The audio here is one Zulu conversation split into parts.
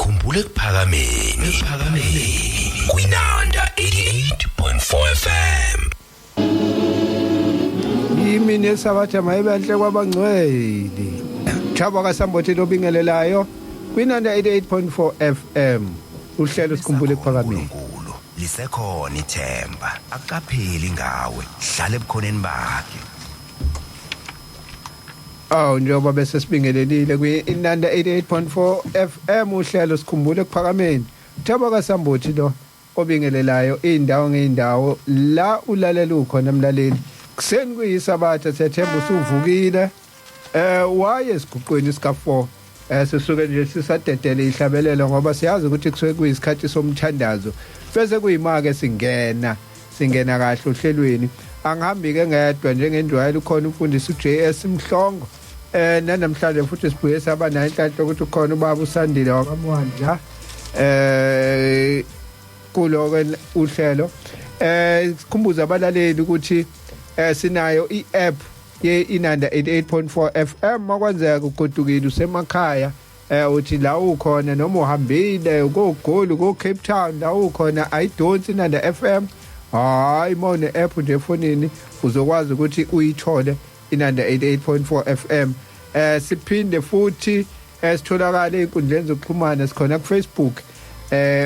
sikhumbule kuphakameni kwinanda 88.4 FM. Yimini esabatha mayibanhle kwabaNgcwele. Thaba kaSambothi lobingelelayo kwinanda 88.4 FM. Uhlelo sikhumbule kuphakameni. Lisekhona ithemba, akuqapheli ngawe, hlala ebukhoneni bakhe. Njengoba bese sibingelelile kwinanda 88.4 FM uhlelo sikhumbule kuphakameni. Thaba kaSambothi lo obingelelayo indawo ngeindawo la ulalela ukhona mlaleli. Kuseni kuyisabatha sethemba usuvukile. Waye siguqweni sika 4. Sisuke nje sisadedele ihlabelelo ngoba siyazi ukuthi kusuke kuyisikhathi somthandazo. Bese kuyimake singena kahle ohlelweni. Angihambi ke ngedwa njengendwayelo ukhona umfundisi uJS Mhlongo. Namhlanje futhi sibuye saba nayo inhlanhla ukuthi ukhona ubaba uSandile wakamwandla. Kulo uhlelo. Sikhumbuza abalaleli ukuthi sinayo i-app ye-inanda 88.4 FM makwenzeka ugodukile usemakhaya uthi la ukhona noma uhambile uGoli uCape Town la ukhona ayidonsi inanda FM hayi mone app nje efonini uzokwazi ukuthi uyithole inanda 88.4 FM. Siphinde futhi sitholakala einkundleni zokuxhumana sikhona ku Facebook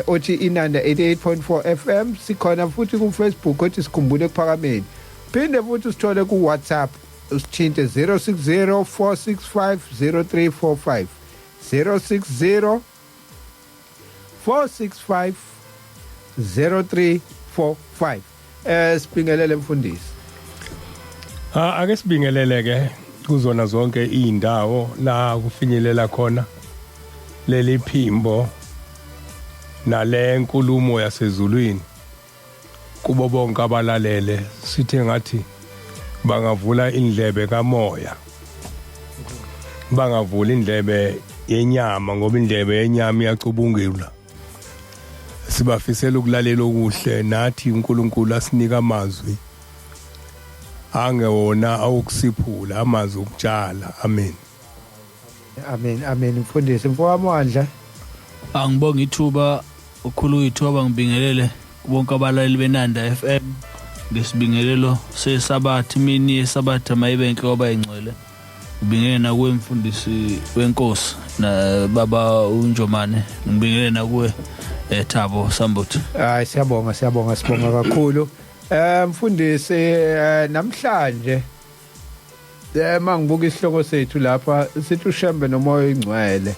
othi inanda 88.4 FM sikhona futhi ku Facebook othi sikhumbule kuphakameni. Phinde futhi sithole ku WhatsApp usithinte 060 465 0345 060 465 0345. Sibingelele mfundisi. Ake sibingelele ke kuzona zonke indawo la kufinyelela khona leli phimbo nale nkulumo yasezulwini kubo bonke abalalele sithe ngathi bangavula indlebe kamoya bangavula indlebe yenyama ngoba indlebe yenyama iyacubungula. Sibafisela ukulalela okuhle nathi uNkulunkulu asinika amazwi angewona awukusiphula amazwi okutshala. Amen. Amen mfundisi mfowamandla. Angibonga ithuba ukhulu ithuba ngibingelele bonke abalaleli benanda FM ngesibingelelo sesabathi mini yesabatha mayibenhle kwabaNgcwele. Ngibingelele nakuwe mfundisi wenkosi na baba uNjomane. Ngibingelele nakuwe Thabo Sambothi. Hayi sibonga kakhulu. Mfundisi namhlanje mangibuka isihloko sethu lapha sithi uShembe noMoya oNgcwele.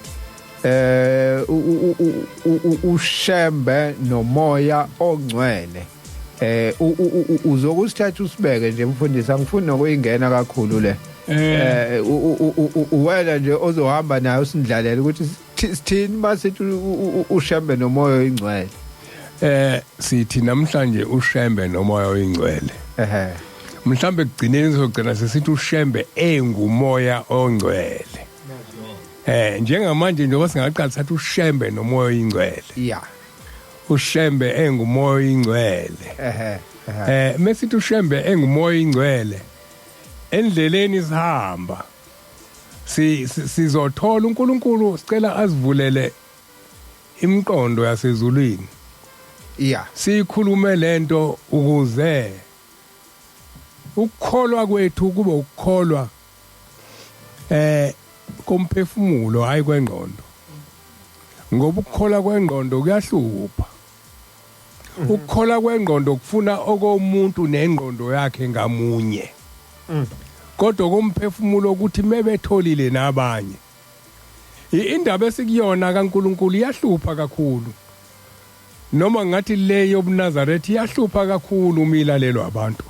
UShembe noMoya oNgcwele. Uzokusithatha usibeke nje mfundisi angifuni nokuyingena kakhulu le. Wena nje ozohamba nayo sindlalele ukuthi sithini masithi uShembe noMoya oNgcwele. Sithi namhlanje uShembe noMoya oNgcwele. Mhlambe kugcineni sizogcina sesithi uShembe enguMoya oNgcwele. Njengamanje njengoba singaqala sathi uShembe noMoya oNgcwele. Yeah. uShembe enguMoya oNgcwele. Mesithi uShembe enguMoya oNgcwele. Endleleni sihamba sizothola uNkulunkulu sicela asivulele imiqondo yasezulwini. Yeah. Sikhulume lento ukuze ukukholwa kwethu kube ukukholwa komphefumulo hayi kwengqondo. Ngoba ukukholwa kwengqondo kuyahlupha. Ukukholwa kwengqondo kufuna okomuntu nengqondo yakhe ngamunye. Kodwa komphefumulo ukuthi mebetholile nabanye. Indaba esikuyona kaNkulunkulu iyahlupha kakhulu. Noma ngathi le yobuNazaretha iyahlupha kakhulu umilalelo abantu.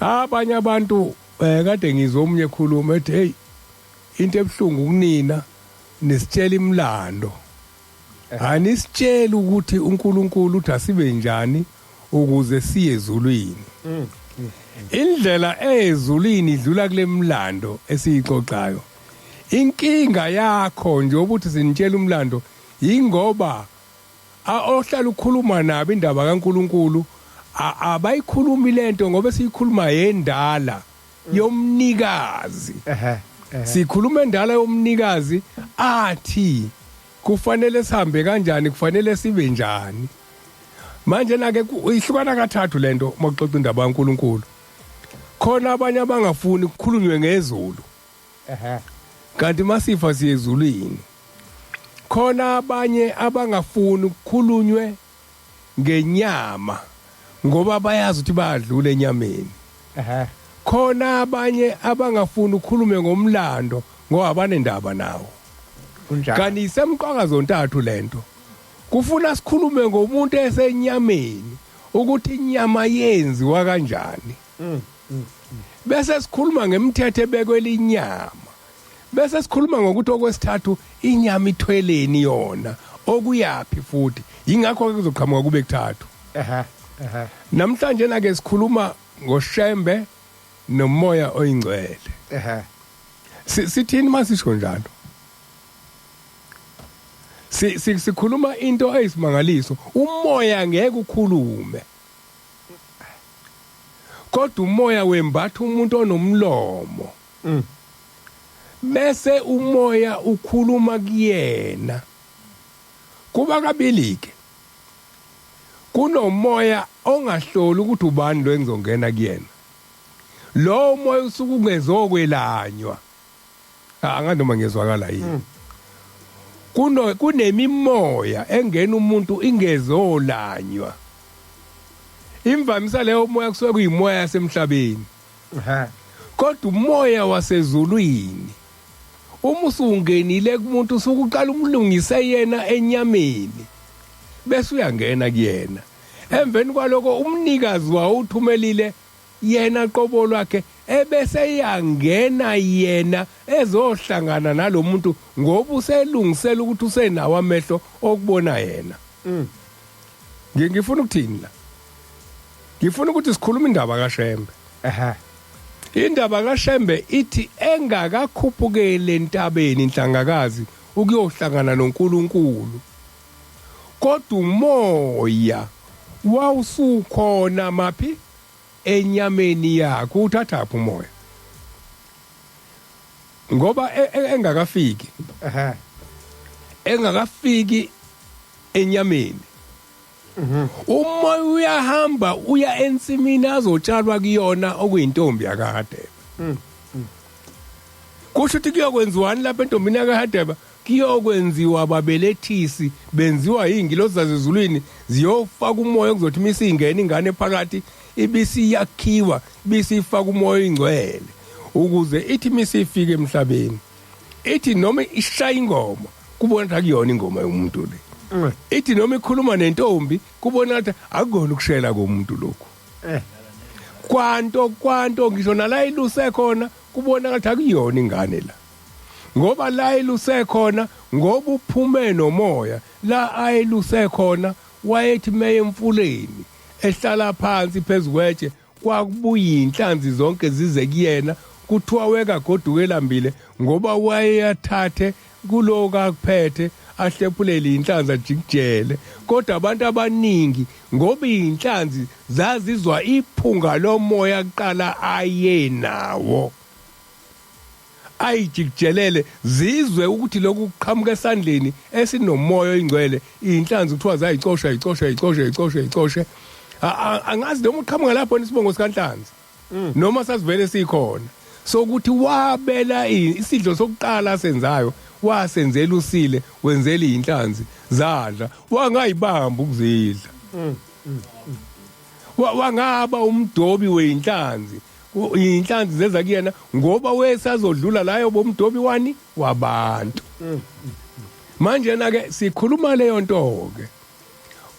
Abanye abantu kade ngizwa omunye ekhuluma ethi hey into ebhlungu kunina nisitshela imlando. Anisitshela ukuthi uNkulunkulu uthi asibe njani ukuze siye ezulwini. Indlela ezulwini idlula kule mlando esiyixoxayo. Inkinga yakho nje ukuthi sinitshela umlando ingoba ohlala ukukhuluma nabo indaba kaNkulunkulu abayikhulumi lento ngoba siyikhuluma yendala yomnikazi. Sikhuluma endala yomnikazi athi kufanele sihambe kanjani kufanele sibe njani manje nake ihlukana kathathu lento maxoxa indaba kaNkuluNkulu khona abanye abangafuni ukukhulunywe ngezulu kanti masifa siyezulwini khona abanye abangafuni ukukhulunywe ngenyama ngoba bayazi ukuthi bayadlula enyameni khona abanye abangafuni ukukhulume ngomlando ngoba banendaba nawo kanti isemqoka zontathu lento kufuna sikhulume ngomuntu esenyameni ukuthi inyama yenziwa kanjani bese sikhuluma ngemithetho ebekwele inyama bese sikhuluma ngokuthi okwesithathu inyama ithweleni yona okuyapi futhi ingakho kuzoqhamuka kube kuthathu namhlanje nake sikhuluma ngoShembe noMoya oNgcwele sithini masisho njalo sikhuluma into eyisimangaliso umoya ngeke ukhulume kodwa umoya wembatha umuntu onomlomo bese umoya ukhuluma kuyena kuba kabili ke kunomoya ongahloli ukuthi ubani lo engizongena kuyena lo moya usuku ungezokwelanywa anganoma ngezwakala yini kunemimoya engena umuntu ingezolanywa imvamisa leyo moya kusuke kuyimoya yasemhlabeni kodwa umoya wasezulwini uma usungenile kumuntu usukuqala umlungise yena enyameni bese uyangena kuyena emveni kwaloko umnikazi wawo uthumelile yena qobo lwakhe ebese yangena yena ezohlangana nalomuntu ngoba uselungisela ukuthi usenawo amehlo okubona yena ngifuna ukuthini la ngifuna ukuthi sikhuluma indaba kaShembe indaba kaShembe ithi engakakhuphukele entabeni inhlangakazi ukuyohlangana noNkulunkulu kodwa umoya wawusukhona maphi enyameni yakho uthathapha umoya ngoba engakafiki enyameni umoya uyahamba uya ensimini azotshalwa kuyona okuyintombi yakade kusho ukuthi kuyokwenziwani lapha entombini yakade kuyokwenziwa babelethisi benziwa ingilosi zazezulwini ziyofaka umoya kuzothi misingena ingane phakathi ibisi yakhiwa bisifaka umoya oNgcwele ukuze ithi misifike emhlabeni ithi noma ishaya ingoma kubona ukuthi akuyona ingoma yomuntu le ithi noma ikhuluma nentombi kubona ukuthi akukona ukushela komuntu lokho kwanto ngisho nala iluse khona kubona ukuthi akuyona ingane la ngoba la iluse khona ngoba uphume nomoya la ayiluse khona wayethi meye emfuleni ehlala phansi phezukweje kwakubuya inhlanzi zonke zize kuyena kuthiwa weka godukela mbile ngoba wayeyathathe kuloka kuphethe ahlephulele inhlanzi ajikijele kodwa abantu abaningi ngoba inhlanzi zazizwa iphunga lomoya kuqala ayenawo ayijikijelele zizwe ukuthi lokhu kuqhamuka esandleni esinomoya oNgcwele inhlanzi kuthiwa zayicosha angazi noma uqhamuka lapho nisibongo sikaNhlanzi noma sasivele sikhona sokuthi wabela isidlo sokuqala senzayo wasenzela usile wenzela inhlanzi zadla wangayibamba ukuzidla wangaba umdobi weinhlanzi inhlanzi zeza kuyena ngoba wesazodlula layo bomdobi wani wabantu manje na ke sikhuluma leyo nto ke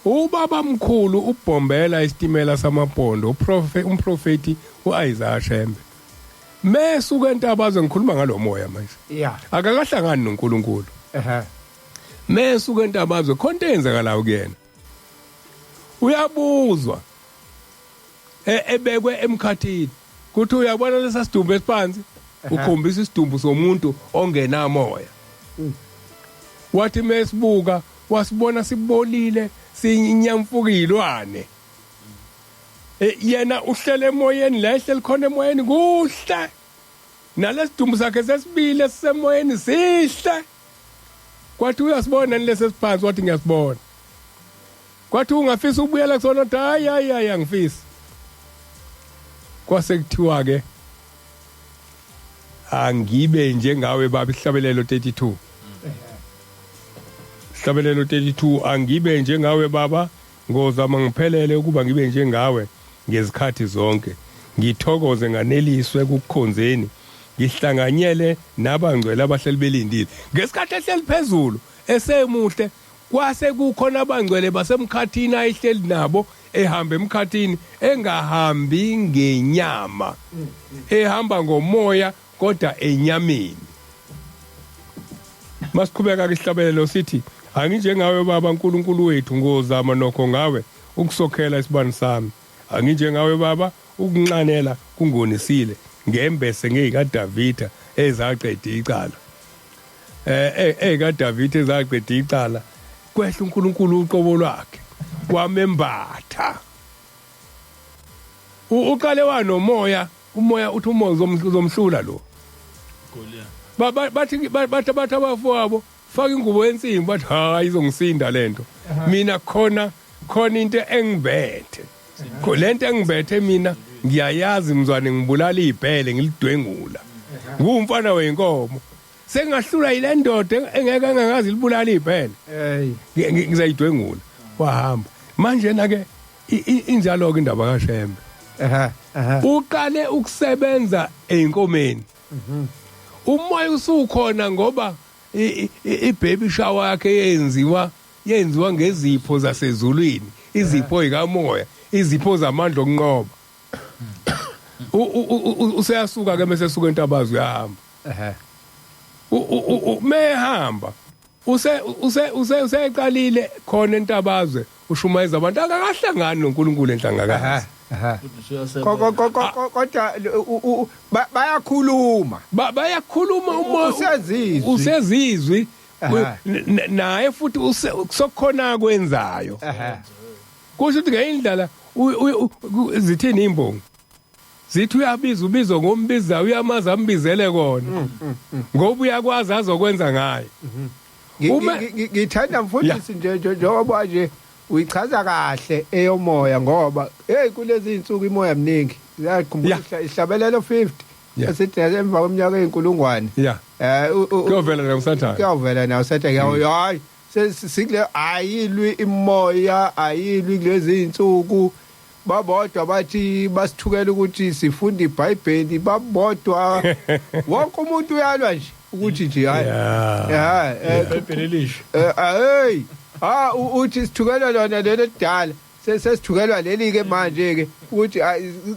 ubaba mkhulu ubhombela isitimela samabhondo umprofeti uIsaiah mesuka entabazo ngikhuluma ngalomoya manje akakahlangani noNkulunkulu mesuka entabazo khonto eyenzakalayo kuyena uyabuzwa ebekwe emkhathini kuthi uyabona lesa sidumbu esiphansi ukhombisa isidumbu somuntu ongena moya wathi mesibuka wasibona sibolile sinyamfukilwane yena uhlele emoyeni lehle likhona emoyeni kuhle nalesidumbu sakhe sesibili sisemoyeni sihle kwathi uyasibona nilese siphansi wathi ngiyasibona kwathi ungafisa ukubuyela kusona hayi angifisi kwase kuthiwa ke angibe njengawe baba ihlabelelo 32 ihlabelelo 32 angibe njengawe baba ngozama ngiphelele ukuba ngibe njengawe ngezikhathi zonke ngithokoze nganeliswe kukukhonzeni ngihlanganyele nabangcwele abahleli belindile ngesikhathi ehleli phezulu esemuhle kwase kukhona abangcwele basemkhathini ayihleli nabo ehamba emkhathini engahambi ngenyama ehamba ngomoya kodwa enyameni masiqhubeka ke ihlabelelo sithi anginjengawe baba uNkulunkulu wethu ngozama nokho ngawe ukusokhela isibani sami anginjengawe baba ukunxanela kungonisile ngembese ngezikaDavida ezaqeda icala ezikaDavida ezaqeda icala kwehla uNkulunkulu uqobo lwakhe kwamembatha uqale wanomoya umoya uthi umoya uzomhlula lo bathi abafowabo faka ingubo yensimbi bathi hayi izongisinda lento mina khona into engibethe lento engibethe mina ngiyayazi mzwane ngibulala ibhele ngilidwengula ngumfana wenkomo sengahlula ile ndoda engeke angazi libulala ibhele ngizayidwengula wahamba manje na ke injalo ke indaba kaShembe uqale ukusebenza einkomeni umoya usukhona ngoba ibaby shower yakhe yenziwa ngezipho zasezulwini izipho zikamoya izipho zamandla okunqoba useyasuka ke mase suka entabazwe uyahamba mehamba useqalile khona entabazwe ushumayeza abantu akakahlangani noNkulunkulu enhlangakazi kodwa bayakhuluma usezizwi naye futhi sokukhona kwenzayo kusho ukuthi ngeindlela zithini imbongi zithi ubizo ngombiza uyamaza ambizele kona ngoba uyakwazi azokwenza ngaye ngithanda mfundisi njengoba nje uyichaza kahle eyomoya ngoba kulezi insuku imoya eminingi ziyakhumbula ihlabelelo 50 esithi emva kweminyaka eyinkulungwane kuyovela nawo Sathane hayi sikule ayilwi imoya ayilwi kulezi insuku babodwa bathi basithukela ukuthi sifunda iBhayibheli babodwa wonke umuntu uyalwa nje ukuthi nje hayi iBhayibheli lisho uthi sithukelwa lona lelo dala sesithukelwa leli ke manje ke ukuthi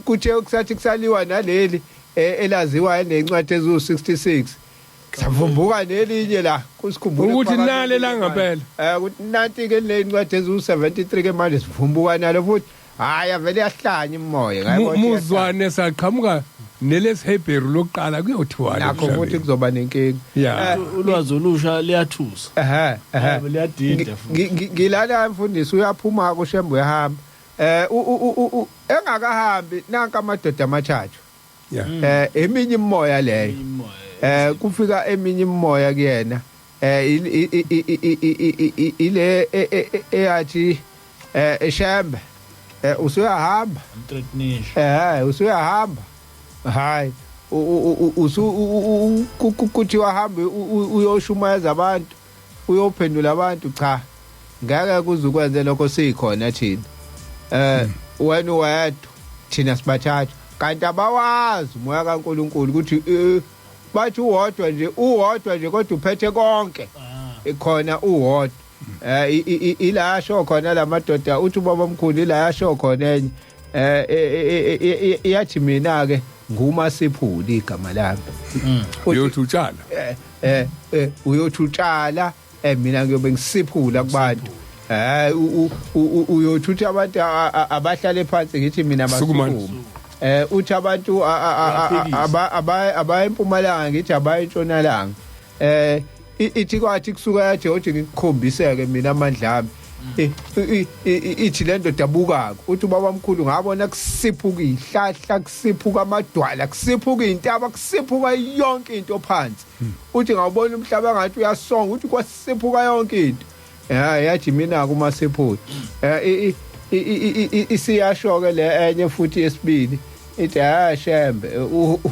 kuthe kusathi kusaliwa naleli elaziwa nencwadi ezu66 savumbuka nelinye la kusikhumbula ukuthi nale la ngempela ukuthi nanti ke le ncwadi ezu73 ke manje sivumbuka nalo futhi hayi avele yahlanya imoya ngayibona muzwane saqhamuka nelesHebheru lokuqala kuyothiwa nakho futhi kuzoba nenkinga ulwazi olusha liyathusa liyadida futhi ngilana mfundisi uyaphuma kuShembe uyahamba engakahambi nanka amadoda amathathu eminye imoya leyo kufika eminye imoya kuyena ile eyathi eShembe usuyahamba usuyahamba hayi kuthi wahambe uyoshumayeza abantu uyophendula abantu cha ngeke kuzukwenze lokho sikhona thina wena wedwa thina sibathathu kanti abawazi umoya kaNkuluNkulu ukuthi bathi uwodwa nje kodwa uphethe konke ikhona uwodwa ila yasho khona lamadoda uthi ubaba omkhulu ila yasho khona enye iyathi mina ke nguMasiphuli igama lami uyothutshala uyothutshala mina ngiyobe ngisiphula kubantu uyothutha abantu abahlale phansi ngithi mina basukuma uthi abantu abaya eMpumalanga ngithi abaya eNtshonalanga ithi kwathi kusuka yathi ngikukhombiseke mina amandla ami ithi lento dabukako uthi ubabamkhulu ngabona kusiphuka ihlahla kusiphuka amadwala kusiphuka intaba kusiphuka yonke into phansi uthi ngawubona umhlaba ngathi uyasonga uthi kwasiphuka yonke into yathi mina kuma sepholi isiyasho ke le enye futhi yesibili ithi Shembe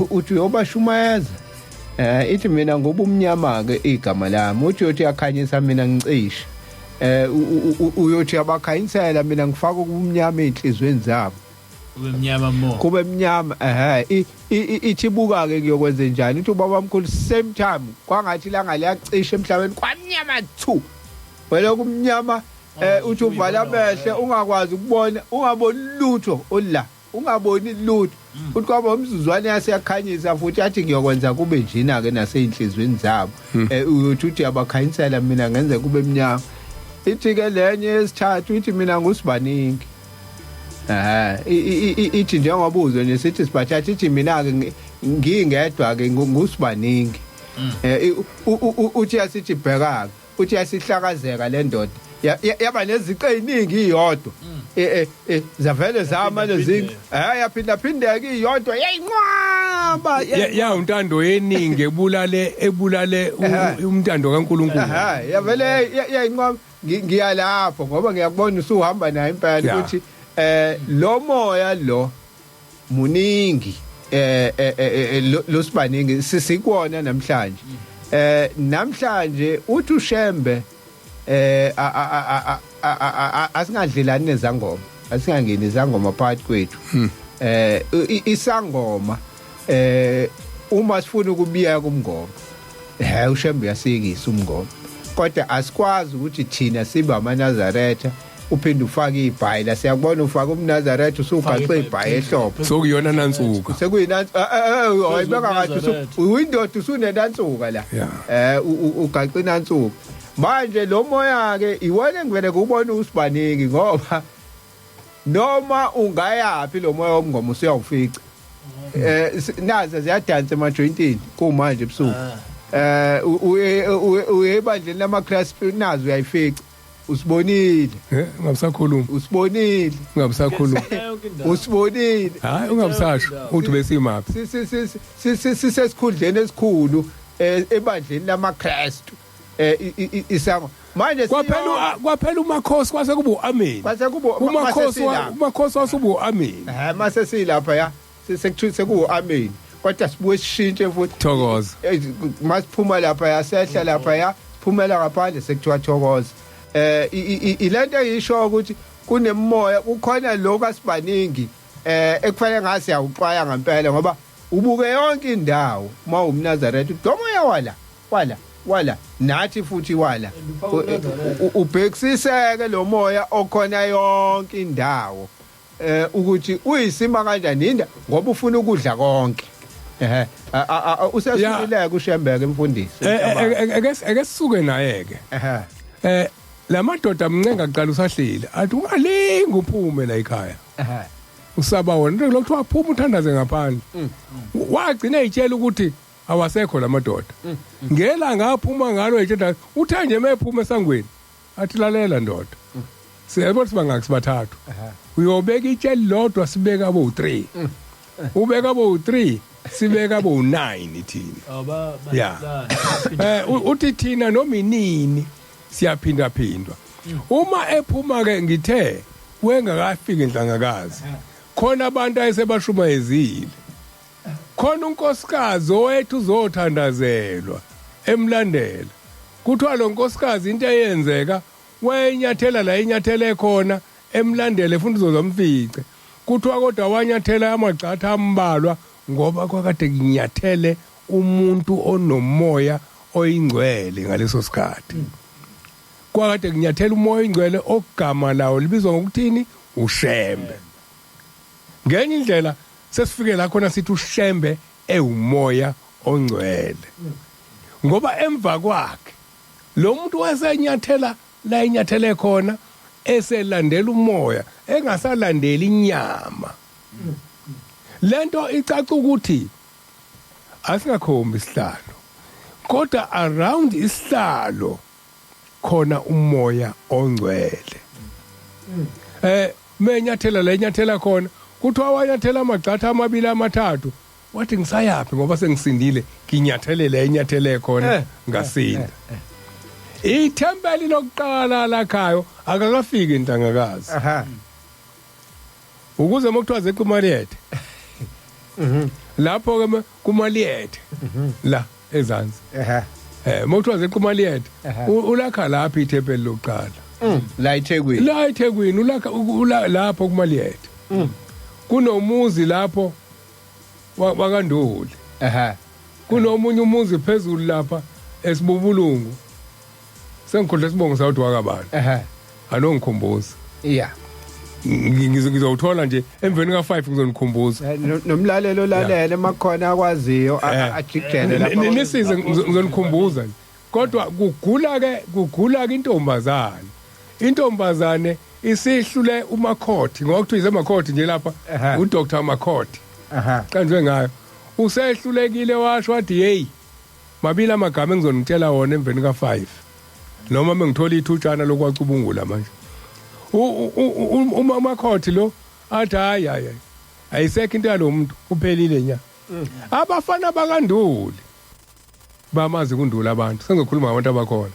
uthi uyobashumayeza ithi mina ngoba umnyama ke igama lami uthi yakhanyisa mina ngicishe uyothi abakhanyisela mina ngifaka ubumnyama enhlizweni zabo kube mnyama ithi buka ke kuyokwenza njani uthi ubabamkhulu same time kwangathi langa liyacisha emhlabeni kwamnyama thu wena kumnyama uthi uvala amehle ungakwazi ukubona ungaboni lutho ola ungaboni lutho uthi kwaba umzuzwane yaseyakhanyisa futhi athi ngiyokwenza kube njina ke naseyinhlizweni zabo uyothi abakhanyisela mina ngenze kube mnyama ithi ke lenye yesithathu ithi mina ngusibaningi ithi njengoba uzwe nesithi sibathatha ithi mina ke ngingedwa ke ngusibaningi uthi yasithi bheka uthi yasihlakazeka le ndoda yaba neziqe eziningi iyodwa zavele zama lezi yaphinda phindeka iyodwa yayinqwaba ya untando yeningi ebulale umntando kaNkuluNkulu yavele yayinqwaba ngiyalapho ngoba ngiyakubona usuhamba naye impela ukuthi lo moya lo muningi lo sibaningi sisikona namhlanje namhlanje uthi uShembe asingadlelani nezangoma asingangeni izangoma phakathi kwethu isangoma uma sifuna ukubiya kumngoma uShembe yasikisa umngoma kodwa asikwazi ukuthi thina sibe amaNazaretha uphinde ufake ibhayila siyakubona ufaka umNazaretha usugaxe ibhayila ehlophe sokuyona nansuka sekuyinansuka ayibeka ngathi uyindoda usunenansuka la ugaxe inansuka manje lo moya ke iwona ngivele kubona usibaningi ngoba noma ungayapi lo moya womngoma usiyawufica nazo ziyadansa emajointini kumanje ebusuku uyebandleni lamaChrist nazo uyayifica usibonile ungabisakhuluma usibonile ungabisakhuluma usibonile hayi ungabisasho uthi besimaphi sisesikhundleni esikhulu ebandleni lamaChrist isango manje kwaphela umakhosi kwase kuba uamen umakhosi wasubu amen mase silapha ya sekuthuse ku amen kodwa sibuye sishintshe futhi thokoza masiphuma lapha yasehla lapha ya siphumela ngaphandle sekuthiwa thokoza ilento eyisho ukuthi kunemoya kukhona lokho asibaningi ekufanele ngase yawuxwaya ngempela ngoba ubuke yonke indawo uma umNazaretha uDomoya wala nathi futhi wala ubhekisiseke lo moya okhona yonke indawo ukuthi uyisima kanjani inda ngoba ufuna ukudla konke usesukileke uShembeke mfundisi ake sisuke naye ke lamadoda amncenga aqala usahlile athi ungalinga uphume la ekhaya usaba wona into lokho waphuma uthandaze ngaphandle wagcina ezitshela ukuthi awasekho lamadoda ngelanga aphuma ngalo etshela uthanje mephuma esangweni athi lalela ndoda siyabona sibangaki sibathathu uyobeka itsheli lodwa sibeka abo 3 ubeka abo 3 sibeka abo 9 thina ya uthi thina noma inini siyaphinda phindwa uma ephuma ke ngithe wengakafika indlangakazi khona abantu ayesebashumayezile khona unkosikazi owethu uzothandazelwa emlandela kuthiwa lo nkosikazi into eyenzeka wenyathela la inyathele khona emlandele futhi uzozamfice kuthiwa kodwa wanyathela amagcatha ambalwa ngoba kwakade nginyathele umuntu onomoya oNgcwele ngaleso sikhathi kwakade nginyathela umoya oNgcwele ogama lawo libizwa ngokuthini uShembe ngenye indlela sesifike la khona sithi uShembe ewumoya oNgcwele ngoba emva kwakhe lo muntu wayenyathela la inyathele khona eselandela umoya engasalandeli inyama lento icaca ukuthi asingakhombi isihlalo kodwa around isihlalo khona umoya oNgcwele menyathela la inyathela khona kuthiwa wanyathela amagxatha amabili amathathu wathi ngisayaphi ngoba sengisindile nginyathele la inyathele khona ngasinda ithempeli lokuqala lakhayo akakafiki intangakazi ukuze mokuthiwa zequmaliyethe lapho ke kumaliyethe la ezansi mokuthiwa zequmaliyethe ulakha lapha ithempeli lokuqala la eThekwini ulakha lapho kumaliyethe kunomuzi lapho wakanduli kunomunye umuzi phezulu lapha esibubulungu sengikhohle sibongo sawuthi wakabani anongikhumbuza ngizowuthola nje emveni ka5 ngizonikhumbuza nomlalelo lalele makhona akwaziyo ajikjele lapha nisize ngizonikhumbuza kodwa kugula ke intombazane isihlule umakhothi ngoba kuthiwa izemakhothi nje lapha uDr Makhothi kanjwe ngayo usehlulekile washo wathi hey mabila amagama engizonitshela wona emveni ka5 noma mengithola ithutshana lokwacubungula manje uma Makhothi lo athi hayi ayisekho into yalomuntu uphelile nya abafana bakanduli bamazi kundula abantu sengizokhuluma ngabantu abakhona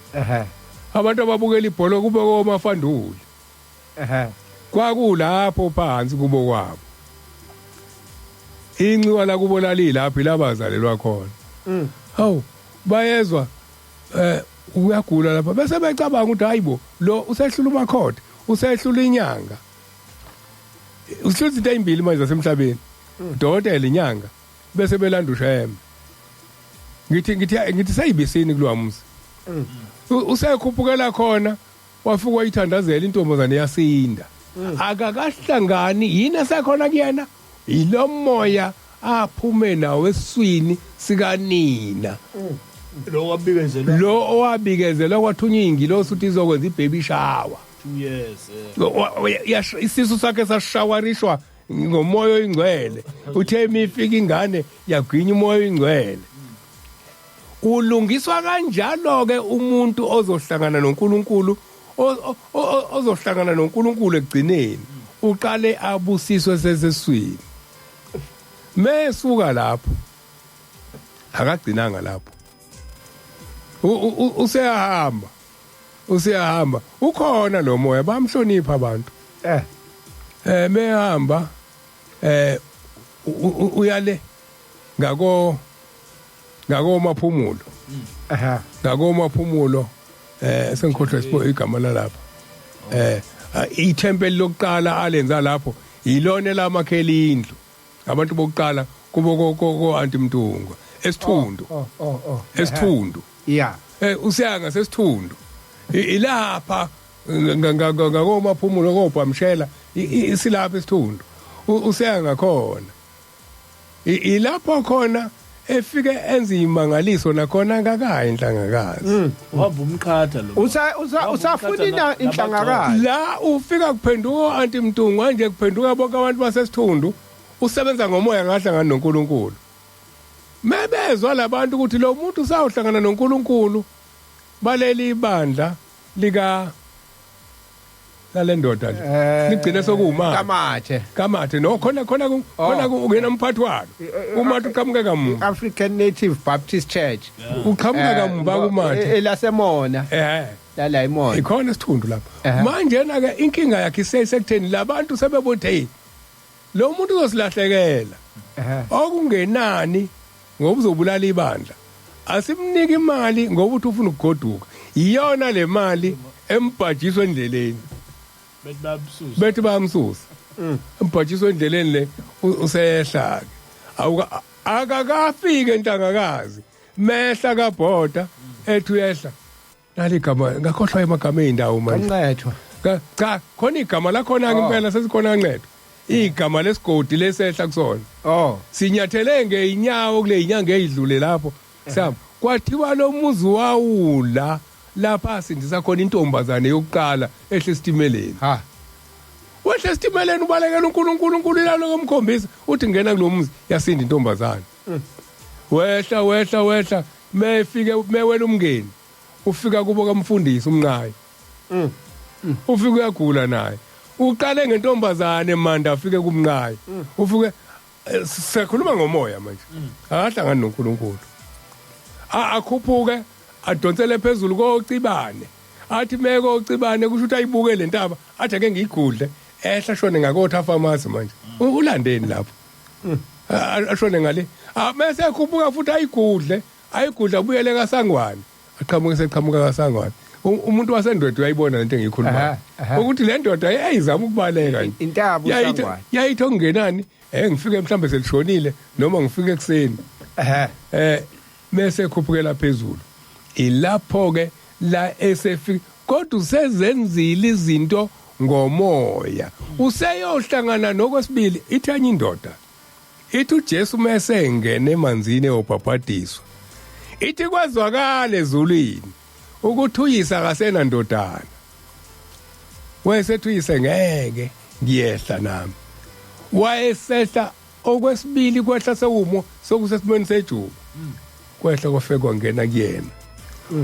abantu ababukela ibhola kube komafanduli kwakulapho phansi kubo kwabo inciwa la kubo lali laphi labazalelwa khona hawu bayezwa uyagula lapha bese becabanga ukuthi hayibo lo usehlula umakhothi usehlula inyanga uhlutha into ezimbili manje zasemhlabeni udokotela inyanga bese belanda ushembe ngithi sayibisini kulwamzi usekhuphukela khona wafika wayithandazela intombazane yasinda akakahlangani yini esekhona kuyena ilomoya aphume nawe eswini sikanina lo owabikezela kwathunywa ingilosi uthi izokwenza ibaby shower isisu sakhe sashawarishwa ngomoya oNgcwele uthe imifika ingane yagwinya umoya oNgcwele ulungiswa kanjalo ke umuntu ozohlangana noNkulunkulu ozohlangana noNkulunkulu ekugcineni uqale abusiswe seseswini mesuka lapho akagcinanga lapho useyahamba ukhona lo moya bamhlonipha abantu mehamba uyale ngakomaphumulo ngakomaphumulo sengikhohlwa igama lalapha ithempeli lokuqala alenza lapho yilona lamakheli indlu abantu bokuqala kubo ko antimtungwa esithundu usiyanga sesithundu ilapha ngakomaphumulo kobhamshela isilapha esithundu usiyanga khona ilapho khona efike enza imangaliso nakhona ngakayi inhlangakazi waba umqhatha lo usafuna inhlangakazi la ufika kuphenduka antimtungwa nje kuphenduka bonke abantu basesithundu usebenza ngomoya ngahlangana noNkulunkulu mebezwa labantu ukuthi lo muntu usawuhlangana noNkulunkulu baleli ibandla lika lalendoda ligcine sokuwumama kamathe no khona ungena umphathi walo umathi uqhamuke kamuva African Native Baptist Church uqhamuka kamuva kumathe elasemona la imona ikhona isithundu lapha manje na ke inkinga yakhe isekutheni labantu sebebothe lo muntu uzosilahlekela okungenani ngoba uzobulala ibandla asimnike imali ngoba uthi ufuna ukugoduka iyona le mali embhajiswe endleleni bethi bayamsusa embhajiswe endleleni le usehla akakafike intangakazi mehla kabhoda ethi uyehla naligama ngakhohlwa emagama eindawo manje kancethwa cha khona igama lakhona ke impela sesikhona kancethwa igama lesigodi lesehla kusona sinyathele ngeinyawo kule inyanga ezidlule lapho sihamba kwathiwa lo muzi wawula lapha sindisa khona intombazane yokuqala ehle sitimeleni wehle sitimeleni ubalekela uNkulunkulu ilalo komkhombisa uthi ngena kulomuzi yasinda intombazane wehla mefike mewela umngeni ufika kubo kamfundisi umnqayi ufika uyagula naye uqale ngentombazane manje afike kumnqayi ufike sikhuluma ngomoya manje akahlangani noNkulunkulu akhuphuke adonsele phezulu kocibane athi meko ocibane kusho ukuthi ayibuke lentaba athi ake ngigudle ehla shone ngakotha pharmacy manje ulandeni lapho ashone ngale bese ekhuphuka futhi ayigudla ubuyele kaSangwane seqhamuka kaSangwane umuntu wasendoda uyayibona lento engiyikhuluma ukuthi le ndoda ayizama ukubaleka intaba uSangwane yayithi okungenani ngifike mhlambe selishonile noma ngifike ekseni mase ekhuphukela phezulu ilapho ke la esefika kodwa usezenzile izinto ngomoya useyohlangana nokwesibili ithanya indoda ithi uJesu mase engene emanzini eyobhabhadiswa ithi kwazwakala ezulwini ukuthi uyisa akasena ndodana wayesethi uyise ngeke ngiyehla nami wayesehla okwesibili kwehla sewumo sokusesimweni sejuba kwehla kofike kwangena kuyena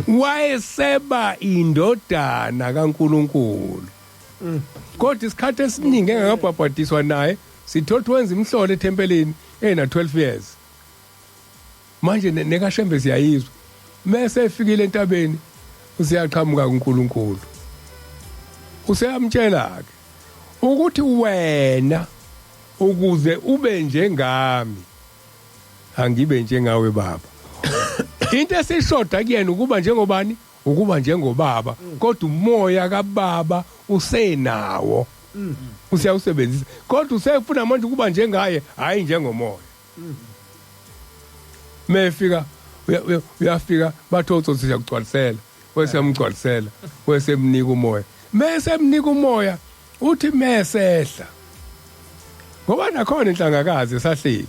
wayeseba indodana kaNkulunkulu kodwa isikhathi esiningi engakabhabhadiswa naye sithothi wenza imhlolo ethempelini ena 12 years manje nekaShembe siyayizwa mase efikile entabeni usiyaqhamuka kuNkulunkulu useyamtshela ke ukuthi wena ukuze ube njengami angibe njengawe baba into esishoda kuyena ukuba njengobani ukuba njengobaba kodwa umoya kaBaba usenawo usiyawusebenzisa kodwa usefuna manje ukuba njengaye hayi njengomoya mefika uyafika bathotho siyakugcwalisela wesemgcwalisela wesemnika umoya mesemnika umoya uthi mesehla ngoba nakhona inhlangakazi esahleli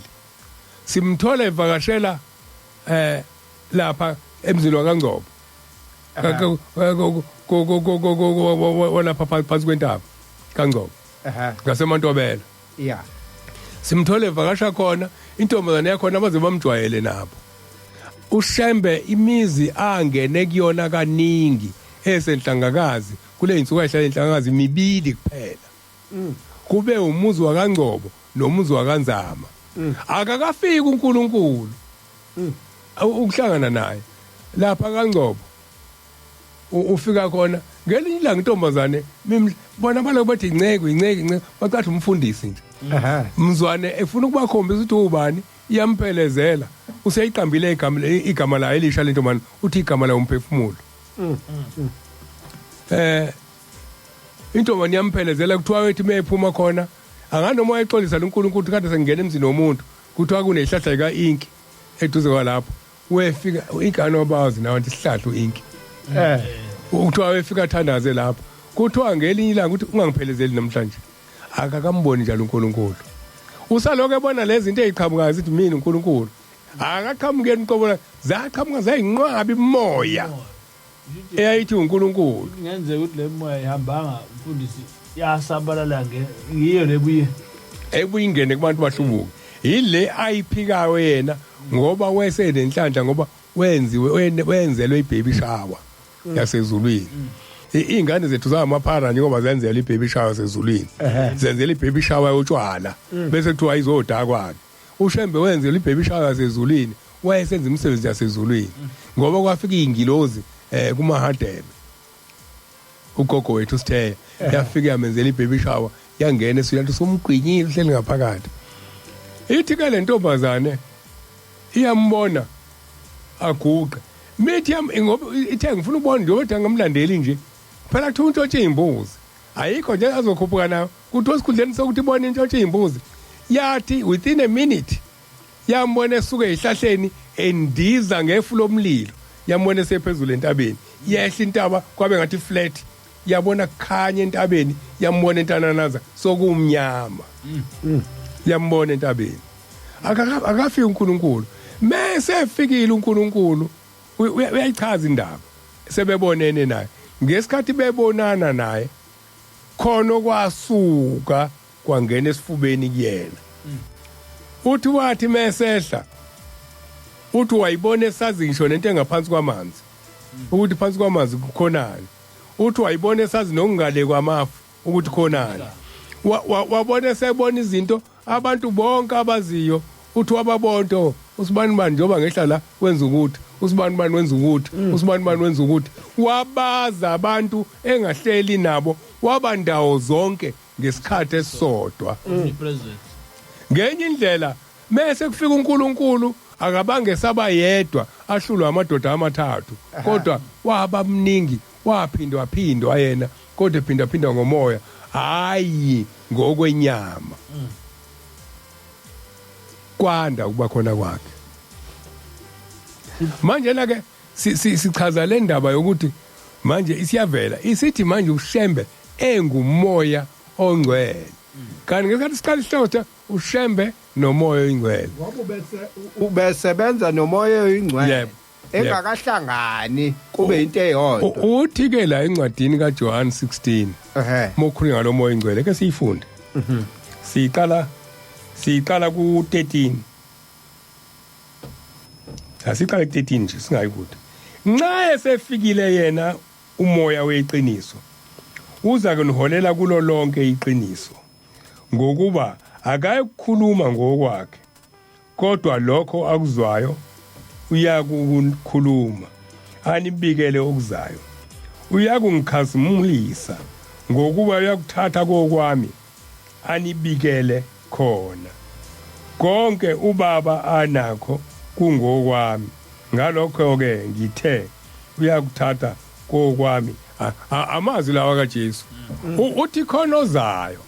simthola evakashela lapha emzini waKaNgcobo walapha phansi kwentaba kaNgcobo ngaseMantobela simthole evakasha khona intombazane yakhona baze bamjwayele nabo uShembe imizi angene kuyona kaningi esenhlangakazi kule insuku ayihlala inhlangakazi imibili kuphela kube umuzi waKaNgcobo nomuzi waKanzama akakafiki uNkulunkulu ukuhlangana naye lapha kaNgcobo ufika khona ngelinye ilanga intombazane bona baloko bathi inceke bacathi umfundisi nje mzwane efuna ukubakhombisa ukuthi ubani iyamphelekezela useyiqambile igama la elisha lentombazane uthi igama la umphefumulo intombazane iyamphelekezela kuthiwa wethi mephuma khona anganoma wayexolisa uNkulunkulu ukuthi kade sengena emzini womuntu kuthiwa kunehlahla lika inki eduze kwalapho wefika ingane wabazi nawo isihlahla uinki ukuthiwa wefika thandaze lapho kuthiwa ngelinye ilanga ukuthi ungangiphelezeli namhlanje akakamboni njalo uNkulunkulu usaloke ebona lezi zinto eziqhamukayo zithi mina uNkulunkulu akaqhamukeni uqobola zaqhamuka zayinqwabi imoya eyayithi uNkulunkulu ngenzeka ukuthi le moya ihambanga mfundisi yasabalala ngiyo lebuye ebuyingene kubantu bahlubuka ile ayiphikayo yena ngoba wesenenhlanhla ngoba wenzelwe ibaby shower yasezulwini ingane zethu zamaphara ngoba zenzelwe ibaby shower yasezulwini zenzelwe ibaby shower yotshwala bese kuthiwa izodakwana uShembe wenzelwe ibaby shower yasezulwini wayesenza imisebenzi yasezulwini ngoba kwafika ingilozi kumahadebe ugogo wethu Sithe yafika yamenzela ibaby shower yangena esiyantu somgqinyile uhleli ngaphakathi ithi ke le ntombazane iyambona aguqa mithi ngoba ithe ngifuna ukubona ndoda ngamlandeli nje phela kuthi untshontshe imbuzi ayikho nje azokhuphuka nayo kuthi osikhundleni sokuthi ibone intshontshe imbuzi yathi within a minute yambona esuke ezihlahleni endiza ngefu lomlilo yambona sephezulu entabeni yehla intaba kwabe ngathi flat yabona khanya entabeni yambona entananaza sokumnyama yambona entabeni akafiki uNkulunkulu mase efikile uNkulunkulu uyayichaza indaba sebebonene naye ngesikhathi bebonana naye khona kwasuka kwangena esifubeni kuyena uthi wathi mesehla uthi wayibona esazi ngisho nento engaphansi kwamanzi ukuthi phansi kwamanzi kukhonani uthi wayibona esazi nokungale kwamafu ukuthi khonani wabona sebona izinto abantu bonke abaziyo uthi wababonto usibani njengoba ngehla la wenza ukuthi usibani wenza ukuthi usibani wenza ukuthi wabaza abantu engahleli nabo wabandawo zonke ngesikhathi esisodwa omnipresent ngenye indlela mase kufika uNkulunkulu akabange sabayedwa ahlulwa amadoda amathathu kodwa waba mningi waphindwa yena kodwa phinda ngomoya hayi ngokwenyama kwanda ukuba khona kwakhe manje la ke sichaza le ndaba yokuthi manje isiyavela isithi manje uShembe engumoya oNgcwele kanti ngesikhathi siqala isihloko uShembe noMoya oNgcwele ubesebenza noMoya oNgcwele yebo engakahlangani kube into eyodwa uthi ke la encwadini kaJohn 16 mokhuluma ngalo Moya oNgcwele ke siyifunde siqala ku13 asiqala ku13 nje singayikude nxa esefikile yena umoya weqiniso uza kuniholela kulo lonke iqiniso ngokuba akayikhuluma ngokwakhe kodwa lokho akuzwayo uyakukhuluma anibikele okuzayo uyakungikhazimulisa ngokuba uyakuthatha kokwami anibikele khona konke ubaba anakho kungokwami ngalokho ke ngithe uyakuthatha kokwami amazwi lawa kaJesu uthi khonozayo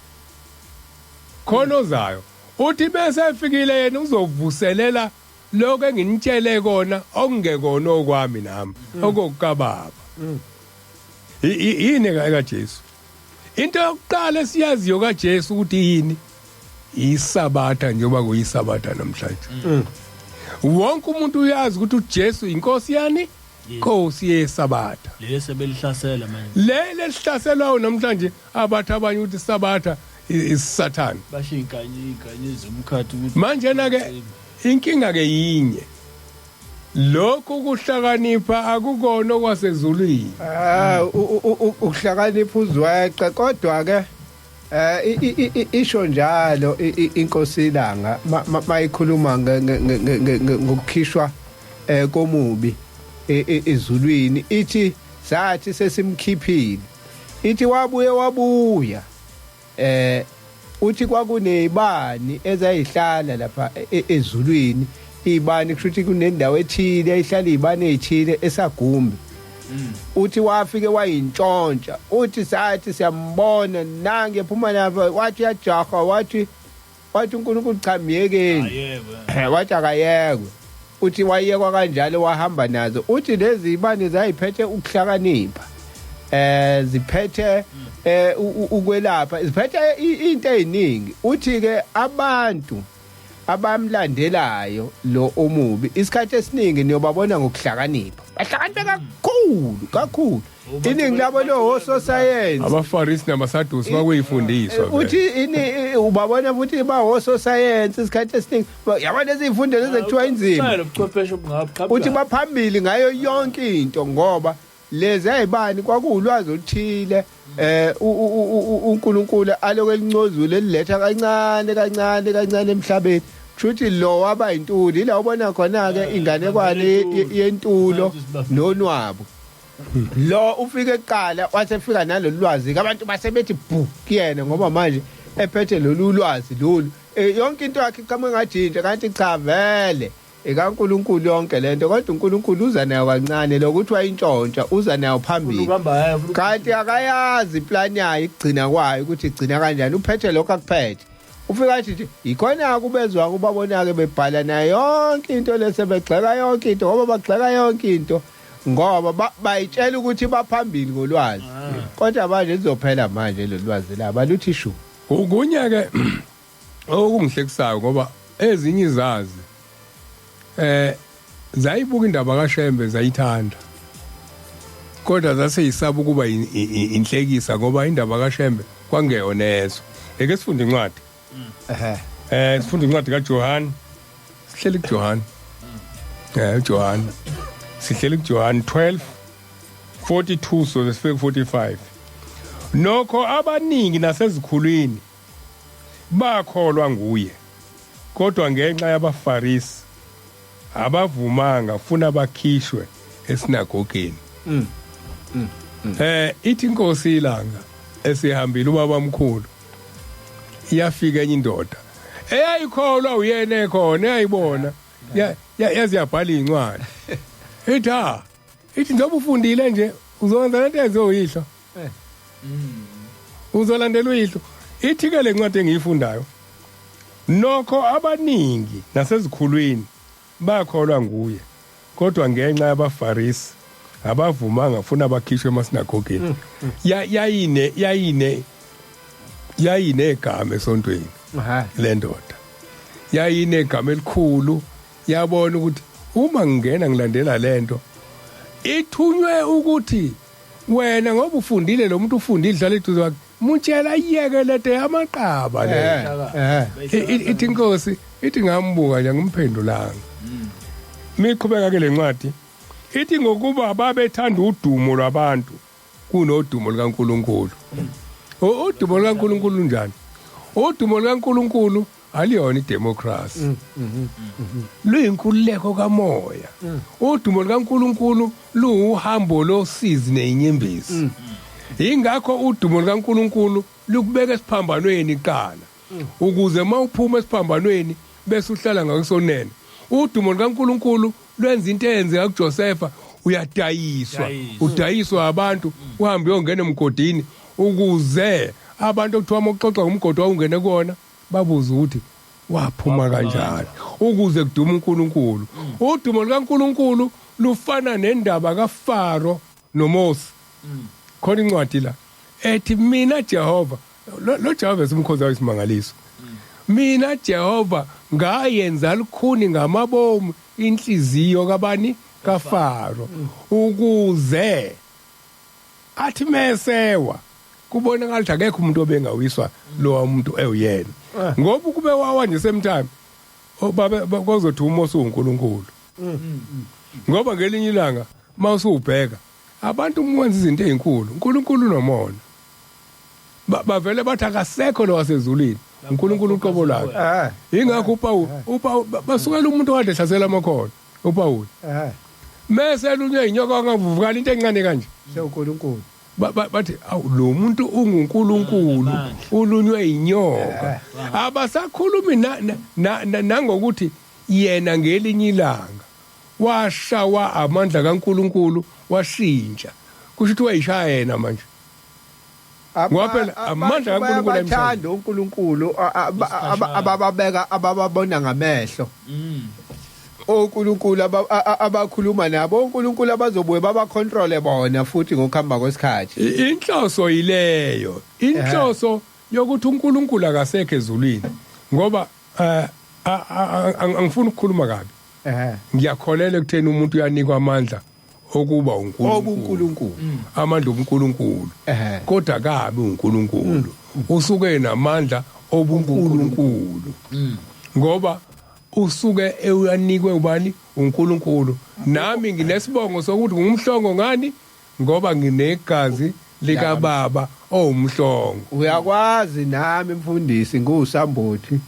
uthi bese efikile yena uzovuselela lokho enginitshele kona okungekona okwami nami okukababa yini kaJesu into yokuqala siyaziyo kaJesu ukuthi yini isabatha njengoba kuyisabatha namhlanje wonke umuntu uyazi ukuthi uJesu inkosi yani inkosi yesabatha leli sebelihlasela manje leli sihlaselwa namhlanje abathu abanye ukuthi sabatha isathana bashinkanye zomkhathi ukuthi manje na ke inkinga ke yinye lokho kuhlakanipha akukona okwasezulwini ukuhlakanipha uzweqe kodwa ke isho njalo inkosi ilanga mayikhuluma ngokukhishwa komubi ezulwini ithi sathi sesimkhiphile ithi wabuya uthi kwakunezibani ezayihlala lapha ezulwini ibani kushuthi kunendawo ethile eyihlala izibani ezithile esagumbi uthi wafike wayintshontsha uthi sathi siyambona nange ephuma lapha wathi yajaha wathi uNkulunkulu cha myekeni wathi akayekwe uthi wayekwa kanjalo wahamba nazo uthi lezi izibani zayiphethe ukuhlakanipha ziphethe ukwelapha ziphethe into eziningi uthi ke abantu abamlandelayo lo omubi isikhathi esiningi niyobabona ngokuhlakanipha bahlakanipha kakhulu iningi labo lo society abafarisi namasadusi bakuyifundiswa uthi ini ubabona futhi ba society isikhathi esiningi yabona izifundo lezi ekuthiwa inzima uthi baphambili ngayo yonke into ngoba lezi ayibani kwakuulwazi oluthile uNkulunkulu aloku elincozule eliletha kancane emhlabeni futhi lo waba intuli la ubona khona ke inganekwane yentulo nonwabo lo ufike eqala wasefika nalolu lwazi abantu basebethi bhu kuyena ngoba manje ephethe lolu lwazi lolu yonke into yakhe iqhamuka ngajinja kanti cha vele ekaNkulunkulu yonke lento kodwa uNkulunkulu uza nayo kancane lokuthi wayintshontsha uza nayo phambili kanti akayazi plan yayo igcina kwayo ukuthi igcina kanjani uphethe lokho akuphethe ufika athi nje ikhona kubezwa kubabona ke bebhala nayo yonke into lesebegxeka yonke into ngoba bagxeka yonke into ngoba bayitshela ukuthi baphambili ngolwazi kodwa manje lizophela manje lolwazi laba luthi shu ukunye ke okungihlekisayo ngoba ezinye izazi zayibuka indaba kaShembe zayithanda kodwa zaseyisaba ukuba inhlekisa ngoba indaba kaShembe kwangeyonezwe eke sifunde incwadi sifunde incwadi kaJohn sihleli kuJohn John sihleli kuJohn 12:42 so sifike 45 nokho abaningi nasezikhulwini bakholwa nguye kodwa ngenxa yabafarisi abavumanga funa bakhishwe esinagogeni ithi inkosi ilanga esihambile ubabamkhulu iyafika enye indoda eyayikholwa uyena ekhona eyayibona yazi yabhala incwadi ithi njengoba ufundile nje uzokwenza lento enze uyihlo uzolandela uyihlo ithi ke le ncwadi engiyifundayo nokho abaningi nasezikhulwini bakholwa nguye kodwa ngenxa yabafarisi abavumanga funa bakhishwe emasinagoge yayine igama esontweni le ndoda yayine igama elikhulu yabona ukuthi uma ngingena ngilandela lento ithunywe ukuthi wena ngoba ufundile lo muntu ufundile dlala eduze wakhe mutshela iyeke lete amaqaba le ithi inkosi ithi ngambuka nje ngimphendulanga miqhubeka ke lencwadi ithi ngokuba babethanda udumo lwabantu kunodumo likaNkuluNkulu udumo likaNkuluNkulu njani udumo likaNkuluNkulu aliyona idemocracy luyinkululeko kamoya udumo likaNkuluNkulu luuhambo losizi nezinyembezi ingakho udumo likaNkuluNkulu lukubeka esiphambanweni iqala ukuze mawuphuma esiphambanweni bese uhlala ngakusonene udumo likaNkuluNkulu lwenza into eyenzeka kuJosepha uyadayiswa udayiswa abantu uhambe uyongena emgodini ukuze abantu okuthiwa mokuxoxa ngomgodi wawungene kuona babuza ukuthi waphuma kanjani ukuze kudume uNkulunkulu udumo likaNkulunkulu lufana nendaba kaFaro noMose khona incwadi la ethi mina Jehova lo Jehova esimkhoza wesimangaliso mina Jehova ngayenza lukhuni ngamabomu inhliziyo kabani kaFaro ukuze athi mesewa kubona ngathi akekho umuntu obengawiswa lo umuntu eyuyena ngoba kube wawa nje sometime baba kozothi uMose uNkulunkulu ngoba ngelinye ilanga mawusubheka abantu umwenza izinto ezinkulu uNkulunkulu nomona bavele bathi akasekho lo wasezulwini uNkulunkulu uqobo lakhe ingakho uPaul basukela umuntu kade hlasela amakhono uPaul mase lunywe inyoka ngavuvukala into encane kanje sewuNkulunkulu bathi awu lo muntu unguNkulunkulu ulunywe inyoka abasakhulumi nangokuthi yena ngelinye ilanga washawa amandla kaNkulunkulu washintsha kusho ukuthi wayishaya yena manje ngoba phela amandla kaNkulunkulu abathanda uNkulunkulu abababeka abababona ngamehlo oNkulunkulu abakhuluma nabo oNkulunkulu abazobuye babacontrole bona futhi ngokuhamba kwesikhathi inhloso yileyo inhloso yokuthi uNkulunkulu akasekho ezulwini ngoba angifuni ukukhuluma kabi ngiyakholela ekutheni umuntu uyanikwa amandla okuba uNkulunkulu amandla obuNkulunkulu kodwa kabi uNkulunkulu usuke namandla obuNkulunkulu ngoba usuke eyanikwe ubani uNkulunkulu nami nginesibongo sokuthi ngumhlongo ngani ngoba nginegazi lika baba owumhlongo uyakwazi nami mfundisi ngusamboti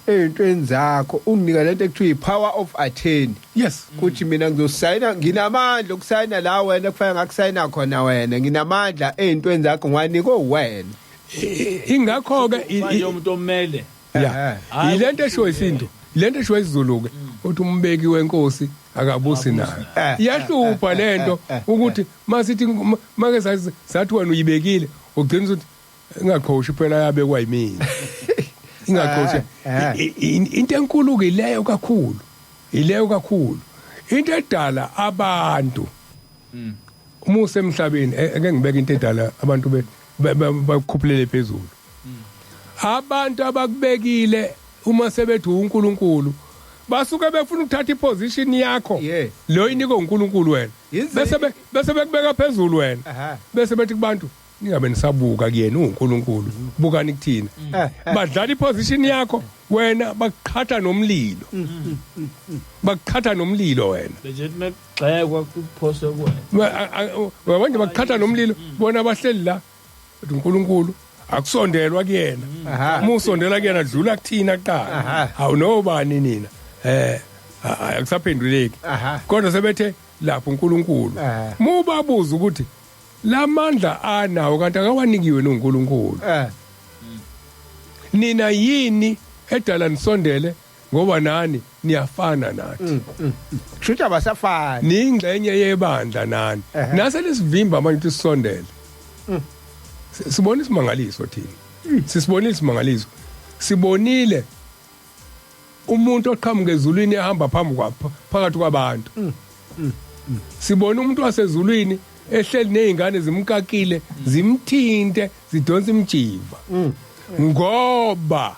ezintweni zakho unginika lento ekuthiwa ipower of attorney yes kuthi mina ngizosayina nginamandla okusayina la wena kufanele ngakusayina khona wena nginamandla ezintweni zakho ngwanika wena ingakho ke manje umuntu omele ilento esho isinto lento esho isizulu-ke uthi umbeki wenkosi akabusi nayo iyahlupha lento ukuthi masithi make sathi wena uyibekile ugcina ukuthi ingaqhoshi phela yabekwa yimina ingaqhoshi into enkulu-ke ileyo kakhulu into edala abantu uma usemhlabeni ake ngibeke into edala abantu bakhuphulele phezulu abantu abakubekile uma sebethi uNkulunkulu basuke befuna ukuthatha iposition yakho lo inikwe uNkulunkulu wena bese bekubeka phezulu wena bese bethi kubantu ningabe nisabuka kuyena uNkulunkulu bukani kuthina badlala iposition yakho wena bakuqhatha nomlilo wena nje megxekwa kuphose kuwena manje bakuqhatha nomlilo bona bahleli la uthi uNkulunkulu akusondelwa kuyena uma usondela kuyena dlula kuthina kuqala awunobani nina akusaphenduleki kodwa sebethe lapho uNkulunkulu mubabuza ukuthi lamandla anawo kanti akawanikiwe noNkulunkulu nina yini edala nisondele ngoba nani niyafana nathi kushuthi abasafani ningxenye yebandla nani nase lesivimba manje ukuthi sisondele sibona isimangaliso thina sisibonile isimangaliso sibonile umuntu oqhamuka ezulwini ehamba phakathi kwabantu sibona umuntu wasezulwini ehleli nezingane zimkakile zimthinte zidonsa imjiva ngoba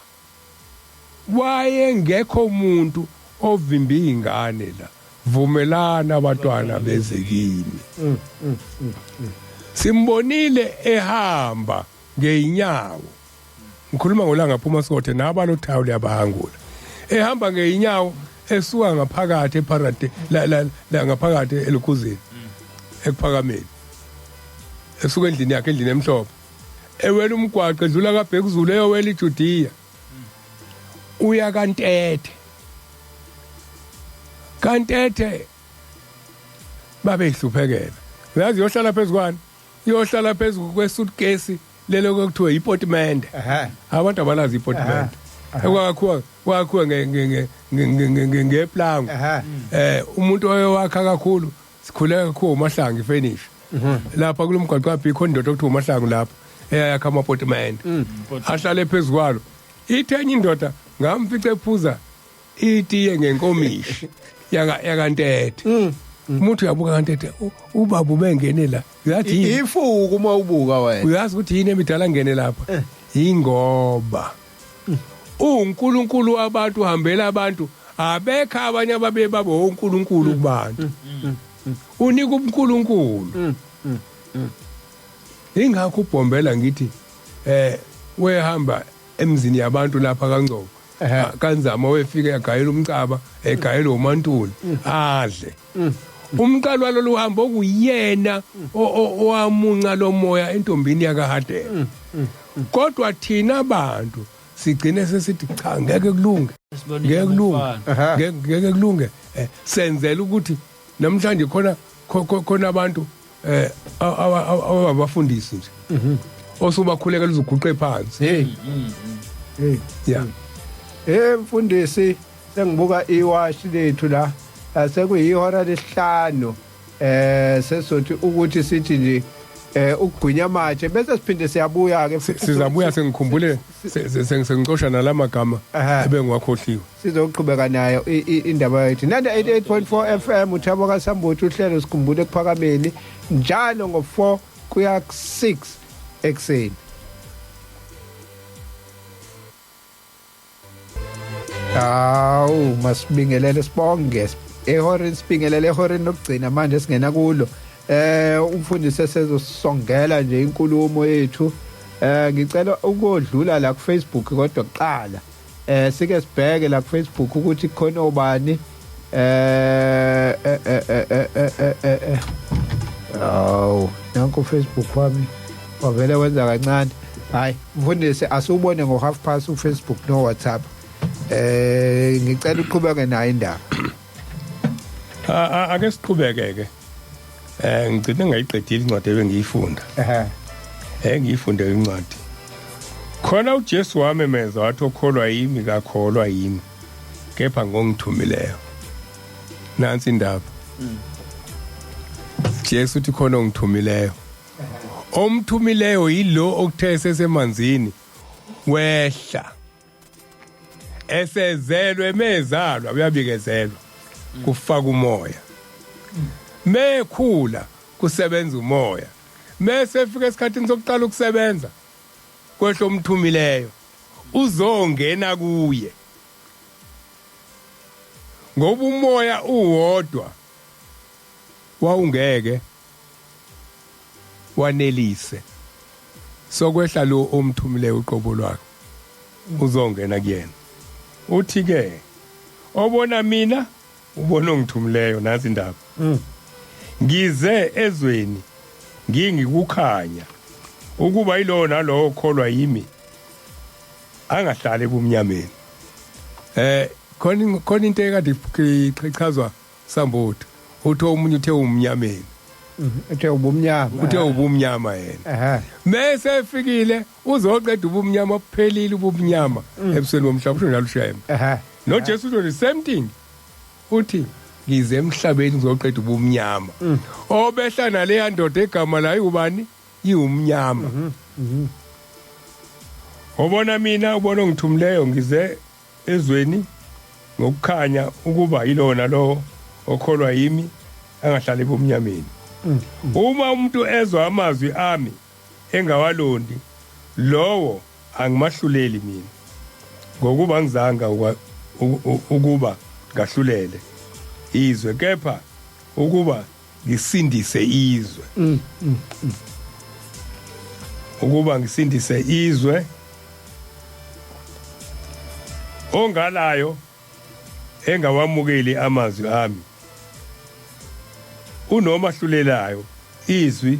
wayengekho umuntu ovimba izingane la vumelana abantwana bezekini simbonile ehamba ngeinyawo ngikhuluma ngolanga phuma sikothe nabalothawu liyabahangula ehamba ngeinyawo esuka ngaphakathi eParade la ngaphakathi elukhuzini ekuphakameni esuka endlini yakhe endlini emhlophe ewela umgwaqo edlula kaBhekuzulu eyowela iJudiya uya kaNtethe babe ihluphekela uyazi yohlala phezukwane iyohlala phezulu kwesuitcase lelo kokuthiwa iportmende abantu abalazi iportmende kwakhiwa ngeplango umuntu oyewakha kakhulu sikhuleka kakhulu uMahlangu ifinish lapha kulomgwaqo wabhikho indoda okuthiwa uMahlangu lapha eyakha amaportmende ahlale phezukwalo ithenye indoda ngamfice ephuza itiye ngenkomishi yakantethe umuntu uyabuka kaNtethe ubaba ubengene la uyathi ifuku uma ubuka wena uyazi ukuthi yini emidala ngene lapha ingoba uNkulunkulu wabantu uhambela abantu abekho abanye ababe babo uNkulunkulu kubantu unika uNkulunkulu ingakho ubhombela ngithi wehamba emzini yabantu lapha kaNgcobo kanzama wefika yagayela umcaba egayela uMantuli adle umqalo lo luhambo okuyena owamunca lomoya entombini yakaHadela kodwa thina abantu sigcine sesithi cha ngeke kulunge ngeke kulunge senzela ukuthi namhlanje khona abantu abafundisi nje osubakhuleka lizoguqe phansi mfundisi sengibuka iwashi lethu la sekuyihora lesihlanu sesothi ukuthi sithi nje ukugwinya manje bese siphinde siyabuya ke sizabuya sengikhumbule sengicosha nalamagama ebengiwakhohliwe sizoqhubeka nayo indaba yethu 98.4 FM uThabo kaSambuthi uhlelo sikhumbule kuphakameni njalo ngo4 kuya 6 ekseni masibingelele sibonge sibingelele ehoreni lokugcina manje singena kulo umfundisi esezosongela nje inkulumo yethu ngicela ukodlula la ku Facebook kodwa kuqala sike sibheke la ku Facebook ukuthi khona obani nanku Facebook wami wavele wenza kancane hayi mfundisi asubone ngo 1:30 uFacebook no WhatsApp ngicela uqhubeke nayo indaba ake siqhubeke ngicela ngayiqedile incwadi ebengiyifunda ngiyifunde incwadi khona uJesu wamemeza wathi okholwa yimi kakholwa yimi kepha ngongithumileyo nansi indaba Jesu uthi khona ongithumileyo omthumileyo yilo okuthe sesemanzini wehla esezelwe mezalwa uyabikezelwa kufaka umoya mekhula kusebenza umoya mase fika esikhathini sokuqala ukusebenza kwehlo omthumileyo uzongena kuye ngoba umoya uwodwa wawungeke wanelise sokwehla lo omthumileyo uqobo lwakhe uzongena kuyena uthi ke obona mina ubona ongithumileyo nazi indaba ngize ezweni ngingikukhanya ukuba yilo nalo okholwa yimi angahlali ebumnyameni. Khona into ekade ichazwa Samboti uthi omunye uthe umnyameni. Uthe ubumnyama. Uthe ubumnyama yena. Mase efikile uzoqeda ubumnyama ophelile ubumnyama ebusweni bomhlaba usho njalo uShembe. No Jesu uthi the same thing. Uthi ngize emhlabeni ngizoqeda ubumnyama. Obehla nale ndoda egama layo ubani? Iwumnyama. Ubona mina ubona ngithumileyo ngize ezweni ngokukhanya ukuba yilona lo okholwa yimi angahlali ebumnyameni. Uma umuntu ezwa amazwi ami engawalondi lowo angimahluleli mina ngokuba ngizanga ukuba ngahlulele izwe kepha ukuba ngisindise izwe. Ukuba ngisindise izwe ongalayo engawamukeli amazwi ami unomahlulelayo izwi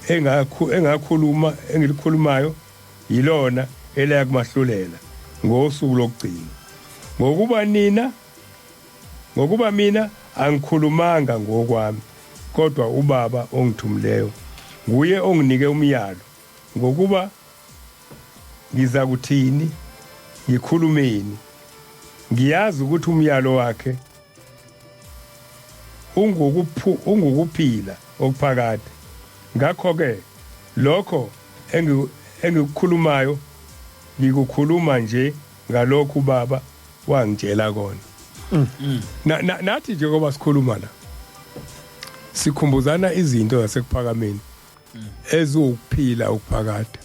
engakhuluma engilikhulumayo yilona elaya kumahlulela ngosuku lokugcina ngokuba mina angikhulumanga ngokwami kodwa ubaba ongithumileyo nguye onginike umyalo ngokuba ngiza kuthini ngikhulumeni ngiyazi ukuthi umyalo wakhe ungukuphila okuphakade ngakho ke lokho engikukhulumayo ngikukhuluma nje ngalokho baba wangitshela kona. Nathi nje ngoba sikhuluma la sikhumbuzana izinto zasekuphakameni ezokuphila okuphakade.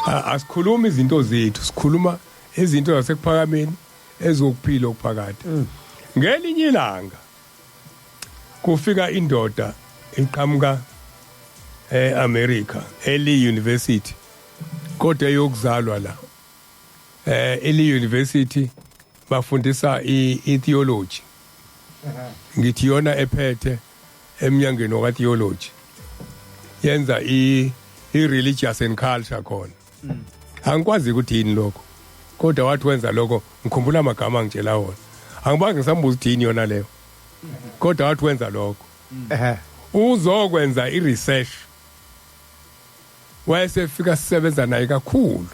Asikhuluma izinto zethu sikhuluma izinto zasekuphakameni ezokuphila okuphakade. Ngelinye ilanga kufika indoda iqhamuka eAmerica University kodwa yokuzalwa la University bafundisa itheology. Ngithi yona ephethe eminyangweni wa theology yenza i-religious and culture khona. Angikwazi ukuthi yini lokho kodwa wathi wenza lokho ngikhumbula amagama angitshela wona. Angibange ngisambuza ukuthi yini yona leyo kodwa wathi wenza lokho. Uzokwenza i-research wayesefika sisebenza naye kakhulu.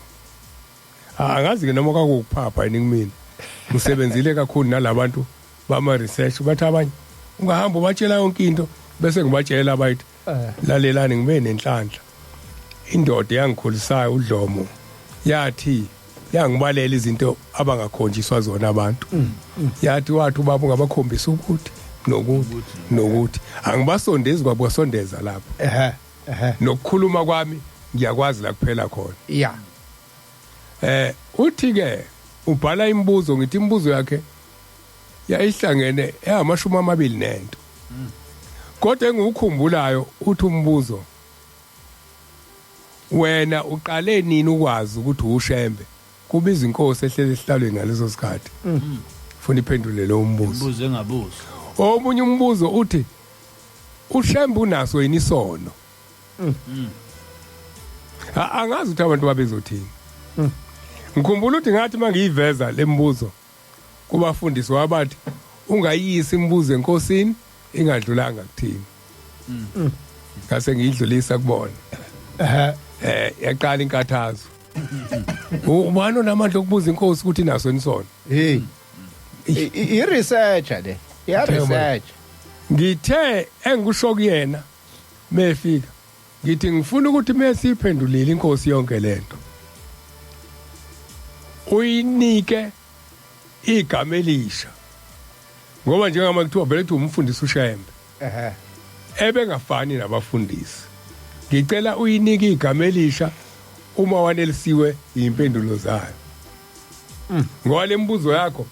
Angazi ke noma kwakuphapha yini kimi ngisebenzile kakhulu nalabantu bama research bathi abanye ungahamba ubatshela yonke into bese ngibatshela abayithi lalelani ngibe nenhlanhla. Indoda yangikhulisayo uDlomo yathi yangibalela izinto abangakhonjiswa zona abantu. Yathi wathi ubaba ungabakhombisa ukuthi nokuthi angibasondezi kwabasondeza lapho. Nokukhuluma kwami ngiyakwazi la kuphela khona. Uthi ke ubhala imibuzo ngithi imibuzo yakhe yayihlangene eyamashumi amabili nento. Kodwa engikukhumbulayo uthi umbuzo wena uqale nini ukwazi ukuthi uShembe kubiza inkosi ehlele esihlalweni ngaleso sikhathi. Ufuna iphendule lo mbuzo. Umbuzo engabuzo. Omunye umbuzo uthi uShembe unaso yini isono. Angazi ukuthi abantu babezothini. Ngikhumbula ukuthi ngathi mangiyiveza lembuzo kubafundisi wabathi ungayisi imibuzo enkosini ingadlulanga kuthini. Ngase ngiyidlulisa kubona. Yaqala inkathazo. Ubani onamandla okubuza inkosi ukuthi naso nisono. I-researcher le. Research. Ngithe engikusho kuyena mefika. Ngithi ngifuna ukuthi mesiphendulile inkosi yonke lento. Uyinike igama elisha. Ngoba njengama kuthiwa vele kuthi umfundisi uShembe. Ebengafani nabafundisi. Ngicela uyinike igama elisha uma wanelisiwe impendulo zayo. Ngoba lembuzo yakho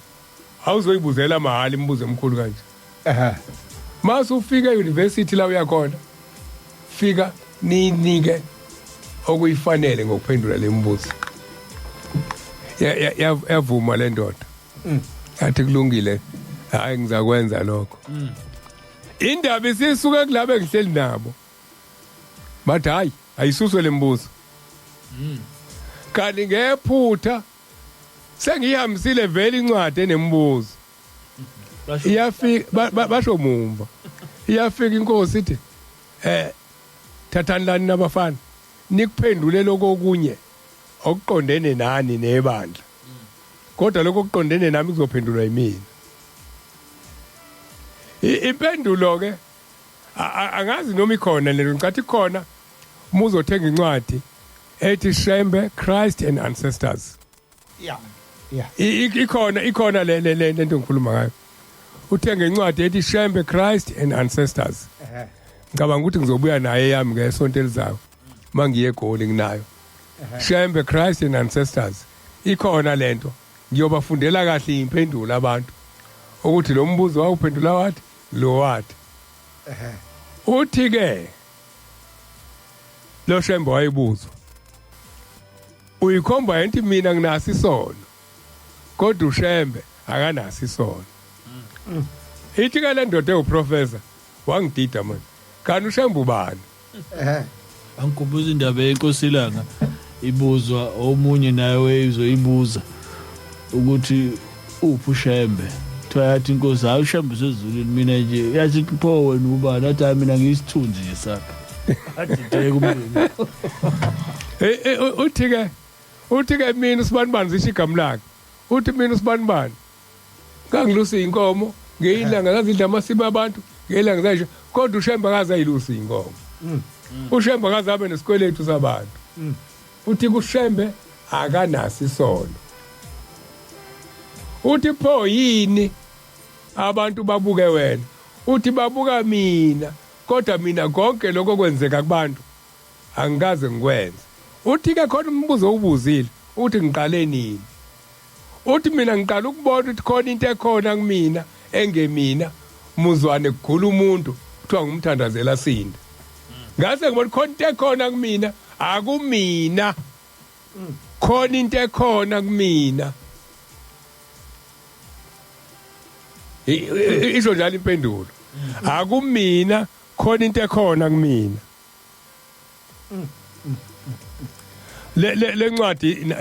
awuzoyibuzela mahali imibuzo emkhulu kanje. Mase ufika euniversity la uyakhona fika ninike okuyifanele ngokuphendula lembuzo. Yavuma le ndoda. Yathi kulungile hayi ngizakwenza lokho. Indaba isisuke kulabe ngihleli nabo. Bathi hayi ayisuswe lembuzo kanti ngephutha sengihambisile vele incwadi enembuzo iyafika basho mumba iyafika inkosi ithi thathani lani nabafana nikuphendule lokho okunye okuqondene nani nebandla kodwa lokho okuqondene nami kuzophendulwa yimina impendulo ke angazi noma ikhona lento ngicathi ikhona uma uzothenga incwadi ethi Shembe Christ and Ancestors yeah ikhona le lento ngikhuluma ngayo uthenge incwadi ethi Shembe Christ and Ancestors ngicabanga ukuthi ngizobuya naye yami ngesonto elizayo mangiye eGoli nginayo Shembe Christ and Ancestors ikhona lento ngiyobafundela kahle impendulo abantu ukuthi lo mbuzo wawuphendula wathi lo wathi uthi ke lo Shembe wayibuzwa uyikhomba enti mina nginasi isono kodwa uShembe akanasi isono ithi ke le ndoda ewuprofessor wangidida manje kanti uShembe ubani angikubuza indaba yenkosilanga ibuzwa omunye naye weyizoyibuza ukuthi uphi uShembe thoyathi inkosi hayi uShembe sezulwini mina nje yathi pho wena ubani athi mina ngiyisithunzi nje sakhe athi kumina uthi ke mina usibanibani zisho igama lakhe uthi mina usibanibani ngangilusa inkomo ngeyilanga ngazidla amasimo abantu ngeyilanga zayisho kodwa uShembe akaze ayilusa inkomo uShembe akaze abe nesikweletu sabantu uthi kuShembe akanasi isono uthi pho yini abantu babuke wena uthi babuka mina kodwa mina konke lokho kwenzeka kubantu angikaze ngikwenze uthi ke khona umbuzo ubuzile uthi ngiqale nini uthi mina ngiqala ukubona ukuthi khona into ekhona kumina engemina muzwane kugula umuntu kuthiwa ngumthandazela sinde ngase ngibona khona into ekhona kumina akumina khona into ekhona kumina isho njalo impendulo akumina khona into ekhona kumina le ncwadi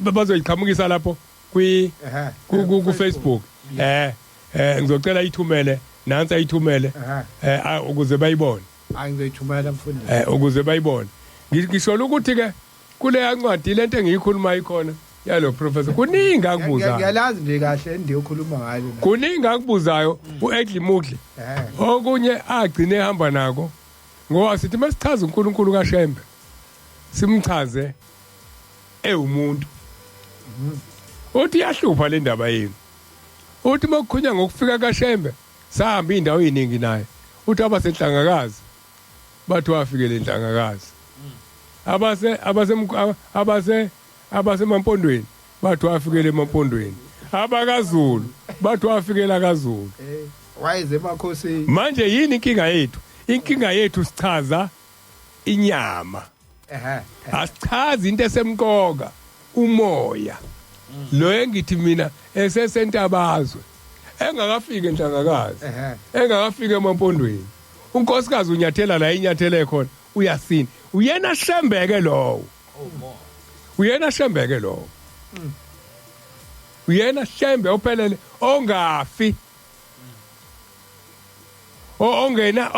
bazoyiqhamukisa lapho ku Facebook ngizocela ithumele nansi ayithumele ukuze bayibone angizoyithumela mfundi ukuze bayibone ngisho ukuthi ke kule ncwadi lento engiyikhuluma ikhona yalo professor kuningi akubuzayo ngiyalazi nje kahle ndiyokhuluma ngalo kuningi akubuzayo uEdley Mugli okunye agcine ehamba nako ngoba sithi masichaza uNkulunkulu kaShembe simchaze ewumuntu uthi yahlupha le ndaba yini uthi mokukhunya ngokufika kaShembe sahamba indawo eziningi naye uthi abasenhlangakazi bathi wafike le nhlangakazi abasemampondweni bathi wafikele emampondweni abakaZulu bathi wafikela kaZulu wayeze emakhosini manje yini inkinga yethu sichaza inyama asichazi into esemqoka umoya lo engithi mina esesentabazwe engakafika enhlangakazi engakafika emampondweni unkosikazi unyathela la inyathele khona uyasina uyena Shembeke lowo uyena Shembeke lowo uyena Shembe ophelele ongafi ongena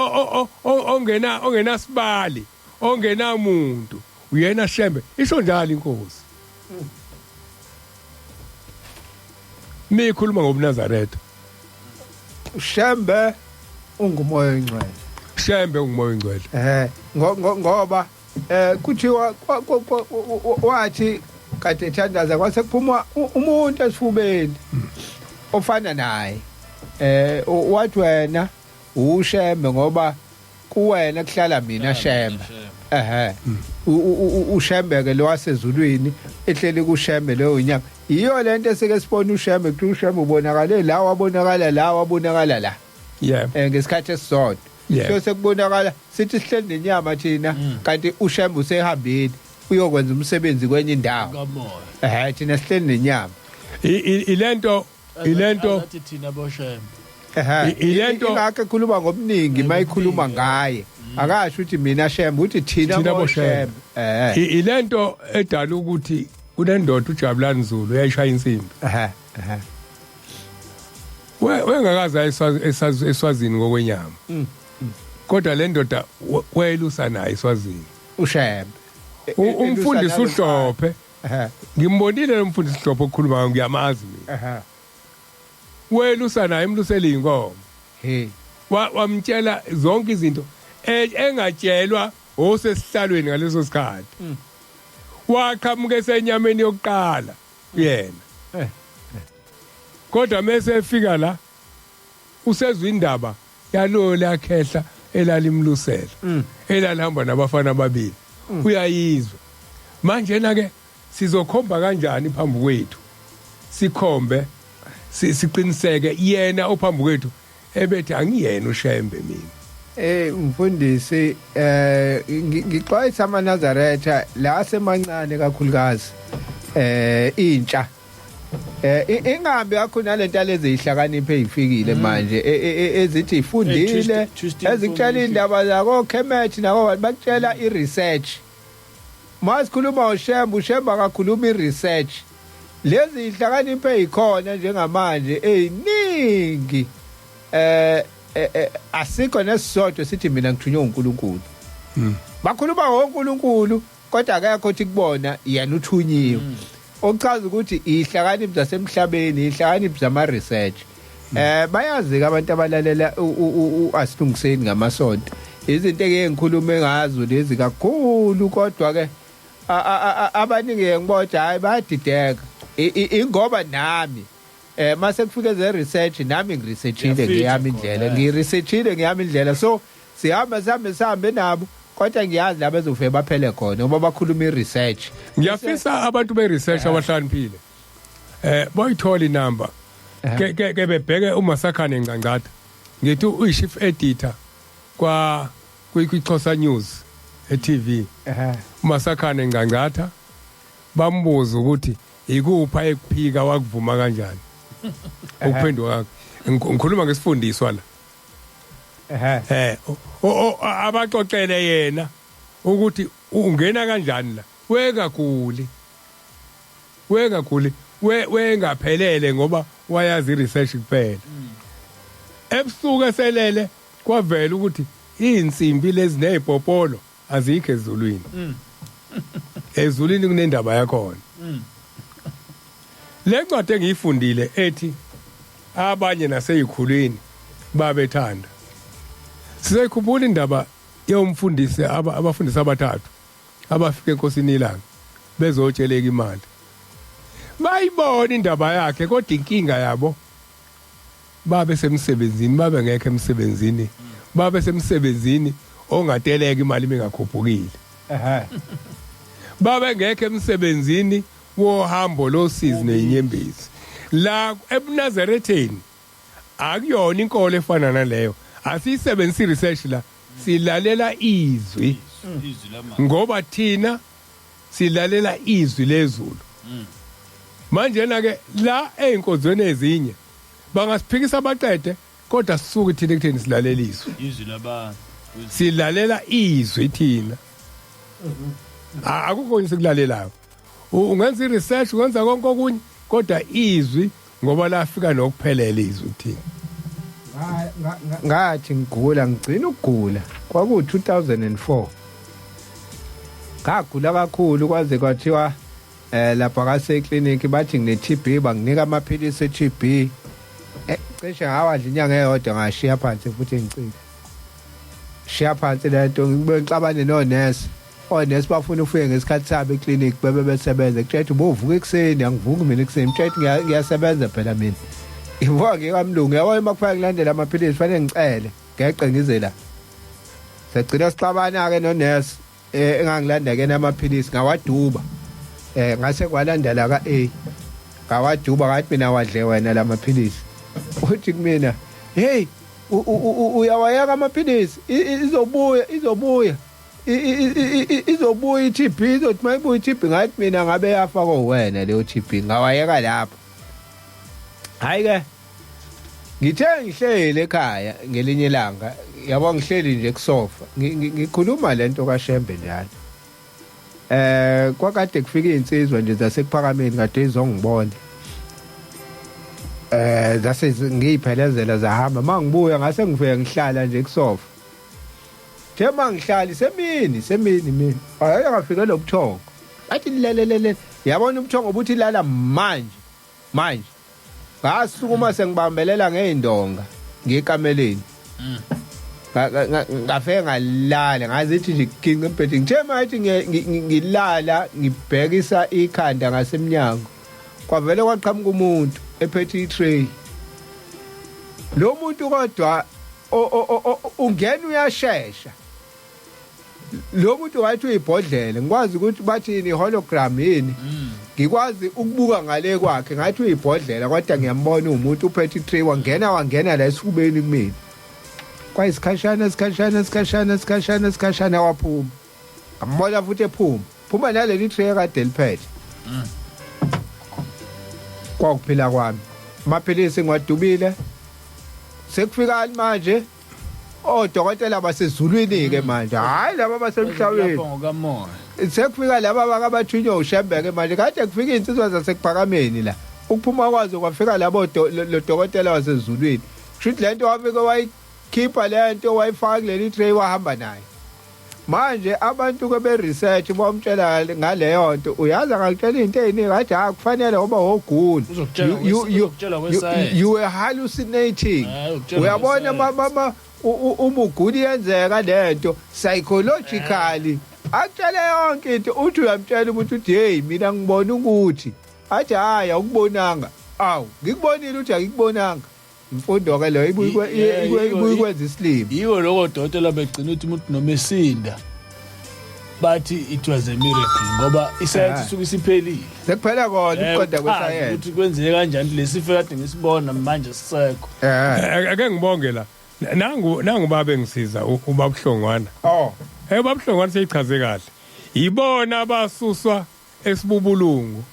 sibali ongena umuntu uyena Shembe isho njalo inkosi mikhuluma ngobuNazaretha Shembe ungumoya oNgcwele Shembe ungumoya oNgcwele ngoba kuthiwa wathi kade ethandaza kwase kuphuma umuntu esifubeni ofana naye wathi wena uShembe ngoba kuwena kuhlala mina Shembe uShembeke lo wasezulwini ehleli kuShembe leyo inyanga iyo lento esike sibona uShembe kuthi uShembe ubonakale la wabonakala la wabonakala la ngesikhathi esisodwa so sekubonakala sithi sihleli nenyama thina kanti uShembe usehambile uyokwenza umsebenzi kwenye indawo thina sihleli nenyama ilento athi thina boShembe ilento ingakho ekhuluma ngobuningi mayikhuluma ngaye akasho ukuthi mina Shembe uthi thina Thina boShembe ilento edala ukuthi kunendoda uJabulani Zulu uyayishaya insimbi wengakaza eSwazini ngokwenyama kodwa le ndoda welusa naye eSwazini uShembe umfundisi uHlophe ngimbonile lo mfundisi uHlophe okhuluma ngiyamazi mina welusa naye emluseli inkomo wamtshela zonke izinto engatshelwa osesihlalweni ngaleso sikhathi waqhamuka esenyameni yokuqala yena kodwa mase efika la usezwe indaba yalo lakhehla elalimlusela elalihamba nabafana ababili uyayizwa manje na ke sizokhomba kanjani phambi kwethu sikhombe siqiniseke yena ophambi kwethu ebethi angiyena uShembe mina mfundisi ngixwayisa amaNazaretha la semancane kakhulukazi intsha ingambi yakho nalento lezi ihlakaniphe ezifikile manje ezithi ifundile ezikutshela indaba zako Kemet nako bakutshela iresearch masikhuluma uShembe akakhuluma iresearch lezi ihlakaniphe ezikhona njengamanje eziningi asikho nesisodwa sithi mina ngithunywe uNkulunkulu bakhuluma ngoNkulunkulu kodwa akekho ukuthi kubona yena uthunyiwe okuchaza ukuthi ihlakaniphi zasemhlabeni ihlakaniphi zama research bayazi abantu abalalela uAsilungiseni ngamasonto izinto engikhulume ngazo lezi kakhulu kodwa ke abaningi ngibona hayi bayadideka ingoba nami mase kufike ze research nami ngiresearchile ngiyami indlela so sihambe nabo kodwa ngiyazi la bezofike baphele khona uma bakhuluma iresearch ngiyafisa abantu beresearch abahlaniphile boyithola inamba ke bebheke uMasakhane Ngcangcatha ngithi uyichief editor kwixhosa news eTV uMasakhane Ngcangcatha bambuza ukuthi ikupha ekuphika wakuvuma kanjani ukuphendula ngikhuluma ngesifundiswa la abaxoxele yena ukuthi ungena kanjani la wengaphelele ngoba wayazi research kuphela ebusuku eselele kwavela ukuthi insimbi lezi nezipopolo azikho ezulwini ezulwini kunendaba yakhona le ncwadi engiyifundile ethi abanye naseyikhulwini babethanda sizayikhumbula indaba yomfundisi abafundisi abathathu abafika enkosini ilanga bezotsheleka imali bayibona indaba yakhe kodwa inkinga yabo babe semsebenzini babe ngekho emsebenzini babe semsebenzini ongateleka imali mingakhuphukile babe ngekho emsebenzini wohambo losizi nenyembezi la ebuNazaretheni akuyona inkolo efana naleyo asisebenzisa research la silalela izwi ngoba thina silalela izwi lezulu manje na ke la einkozweni ezinye bangasiphikisa abaqede kodwa sisuke thina ekutheni silalela izwi labantu silalela izwi thina akukho nje sikulalelayo ungenza iresearch ungenza konke okunye kodwa izwi ngoba lafika nokuphelela izwi thina ngathi ngigcina ukugula kwaku 2004 ngagula kakhulu kwaze kwathiwa lapha kase clinic bathi ngine TB banginika amaphilisi eTB cishe ngawadla inyanga eyodwa ngashiya phansi futhi ngicile shiya phansi lento ngixabane nonesi onesi bafuna ufike ngesikhathi sabo eclinic bebesebenza kutshethe ubovuka ekseni angivuki mina ekseni kutshethe ngiyasebenza phela mina ivuka ngikamlungu yabo makufanele ngilandele amaphilisi fanele ngicele ngeqe ngize la sagcina sixabana ke nonesi engangilanda ke namaphilisi ngawaduba ngase kwalandela ka A ngawaduba ngathi mina wadle wena lamaphilisi uthi kumina hey uyawayaka amaphilisi izobuya iTB izothi mayibuya iTB ngathi mina ngabe yafa kowena leyo TB ngawayeka lapha hayi ke ngithe ngihlele ekhaya ngelinye ilanga yabo ngihleli nje kusofa ngikhuluma lento kaShembe njalo kwakade kufika insizwa nje zasekuphakameni kade izongibona zase ngiyiphelezela zahamba mangibuya ngase ngifike ngihlala nje kusofa thema ngihlali semini mina ayake ngafika lobuthongo athi lelelele yabona ubuthongo buthi lala manje ngasukuma sengibambelela ngeindonga ngekameleni ngafeke ngalala ngazithi nje ginqe empetheni ngithe mayithi ngilala ngibhekisa ikhanda ngasemnyango kwavele kwaqhamuka umuntu ephethe itray lo muntu kodwa ungena uyashesha lo muntu wathi uyibhodlela ngikwazi ukuthi bathini hologram yini ngikwazi ukubuka ngale kwakhe ngathi uyibhodlela kodwa ngiyambona umuntu uphethe itray wangena la esifubeni kumina kwayisikhashana waphuma ambona futhi phuma naleli tray kade liphethe kwakuphila kwami amaphilisi ngiwadubile sekufika manje odokotela basezulwini ke manje hayi laba basemhlabeni ngokamoya sekufika laba ababathunywa uShembe ke manje kade kufika insizwa zasekuphakameni la ukuphuma kwazo kwafika labo dokotela wasezulwini kushuthi lento wafika wayikhipha lento wayifaka kuleli tray wahamba naye manje abantu ke be research bomtshela ngaleyo nto uyazi akutshela into eziningi athi akufanele ngoba wogula you were hallucinating uyabona mama uma ugula yenzeka lento psychologically akutshela yonke into uthi uyamtshela umuntu uthi hey mina ngibona ukuthi athi hayi awukubonanga awu ngikubonile uthi akikubonanga imfundo ke lo ibuyikwenza isilimo yiwo lokho dokotela begcina ukuthi umuntu noma esinda bathi it was a miracle ngoba isayensi isuke isiphelile sekuphela kona ukuqonda kwesayensi ukuthi kwenzeke kanjani lesifo kade ngisibona manje sisekho ake ngibonge la nangu babe ngisiza ubabuhlongwana babuhlongwana seyichaze kahle yibona abasuswa esibubulungu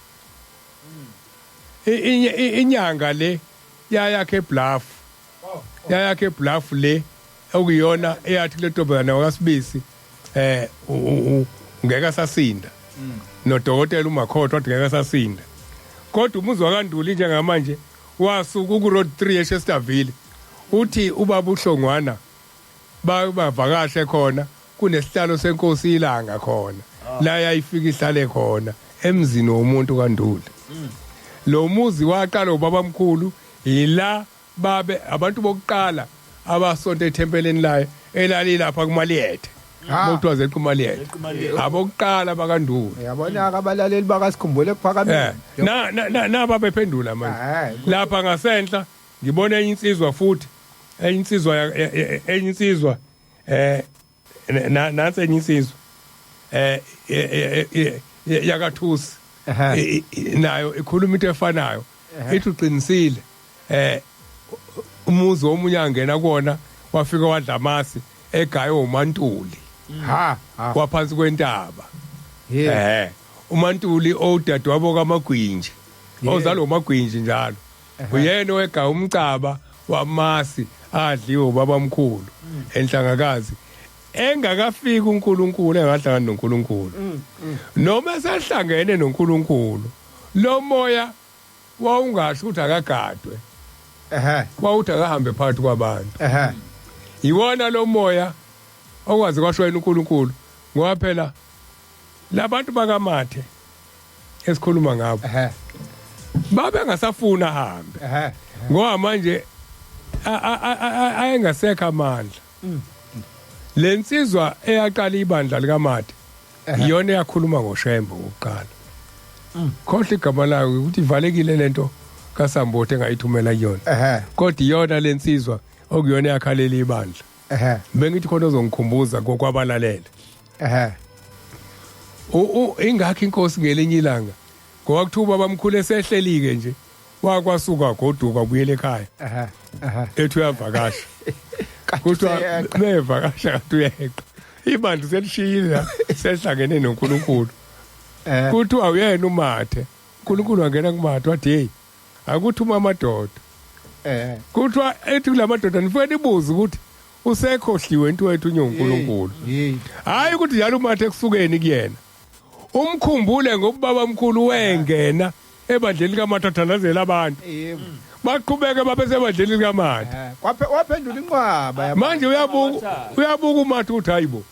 inyanga le yayakhe bluff le okuyona eyathi le ntobazana wakasibisi ngeke sasinda nodokotela uMakhothwa wathi ngeke sasinda kodwa umuzwa kaNduli njengamanje wasuka ku road 3 eChesterville uthi ubaba uhlongwana bavakashe khona kunesihlalo senkosi ilanga khona la yayifika ihlale khona emzini womuntu kaNduli lo muzi waqala ubabamkhulu yila babe abantu bokuqala abasonto ethempeleni layo elali lapha kuMaliyethe motwaze eQumaliyethe abokuqala bakaNduli yabona abalaleli bakasikhumbule kuphakameni na babephendula manje lapha ngasenhla ngibona enye insizwa futhi enye insizwa nansi enye insizwa yakathusi nayo ikhuluma into efanayo ithi uqinisile umuzi omunye angena kuona wafika wadlamasi egayo uMantuli waphansi kwentaba uMantuli odadewabo kaMagwinji ozalo uMagwinji njalo uyena wegaya umcaba wamasi adliwe ubabamkhulu enhlangakazi engakafika uNkulunkulu engahlangana noNkulunkulu noma sehlangene noNkulunkulu lo moya wawungasho ukuthi akagadwe wawuthi akahambe phakathi kwabantu yiwona lo moya okwazi kwashwena uNkulunkulu ngoba phela labantu bakaMathe esikhuluma ngabo babe ngasafuna ahambe ngoba manje ayengasekho amandla lensizwa eyaqala ibandla likaMathe iyona yakhuluma ngoShembe oqala khohle igama layo ukuthi ivalekile lento kaSambothe engayithumela kuyona kodwa iyona lensizwa okuyona yakhalela ibandla bengithi khona uzongikhumbuza kokwabalalele ingakho inkosi ngelinye ilanga ngoba kuthuba bamkhulu esehlelike nje wakwasuka goduka buyele ekhaya ethi uyavakasha kuthiwa bevakasha kathi uyeqa ibandla selishiyile sehlangene noNkulunkulu kuthiwa uyena uMathe uNkulunkulu wangena kuMathe wathi hey akuthuma amadoda kuthiwa ethi kulamadoda nifike nibuze ukuthi usekhohliwe into wethu uNkulunkulu hayi ukuthi njalo umathe kusukeni kuyena umkhumbule ngobaba omkhulu wengena ebandleni likamathathandazela abantu baqhubeke babe sebandleni likamatha waphendula inqwaba manje uyabuka umatha uthi hayibo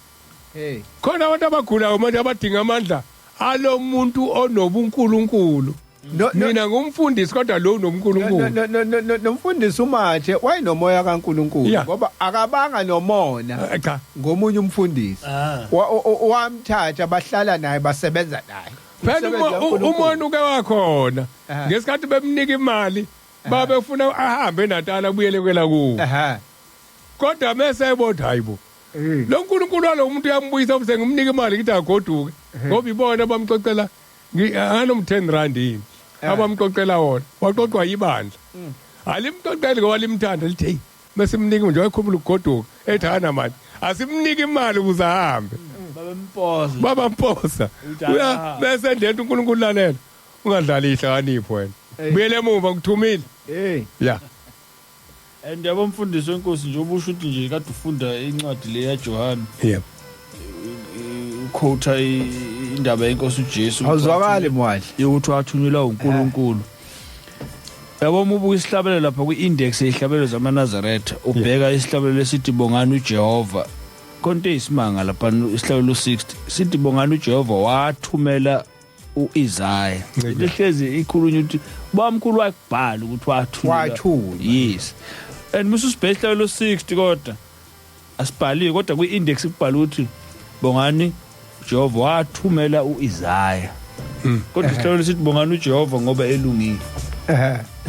khona abantu abagulayo manje abadinga amandla alo muntu onobunkulunkulu mina ngumfundisi kodwa lo unobunkulunkulu nomfundisi umathe wayenomoya kaNkulunkulu ngoba akabanga nomona cha ngomunye umfundisi wamthatha bahlala naye basebenza naye phela umuntu ke wakhona ngesikhathi bemnika imali babefuna ahambe eNatala abuyele kwela kuwo kodwa mase ebona hayibo lo nkulunkulu walo umuntu uyambuyisa ubuse ngimnika imali ngithi agoduke ngoba ibona bamxoxela ngalo 10 rand yini abamxoxela wona waxoxwa yibandla alimxoxeli ngoba limthanda lithi hey mesimnika nje wayekhumula ugoduka ethi hana manje asimnika imali ukuze ahambe babamposa uya bese ndethu uNkulunkulu lalela ungadlali ihlakanipho wena buyele emuva ukuthumile ya and yabomfundisi wenkosi nje obusho ukuthi nje kade ufunda incwadi le yaJohana yebo uquote indaba yenkosi uJesu awuzwakali mwadli yokuthi wathunyelwa uNkulunkulu yabo ubuka isihlabelelo lapha kwi-index yezihlabelelo zamaNazaretha ubheka isihlabelelo esithi bongani uJehova konke isimanga lapha isihlabelelo 60 sithi bongani uJehova wathumela uIsaya lehlezi ikhulunywa ukuthi bamkhulu wakubhala ukuthi wathunyelwa yes and mususibheka isihlabelelo 60 kodwa asibhaliwe kodwa kwi-index kubhala ukuthi bongani uJehova wathumela uIsaya kodwa isihlabelelo sithi bongani uJehova ngoba elungile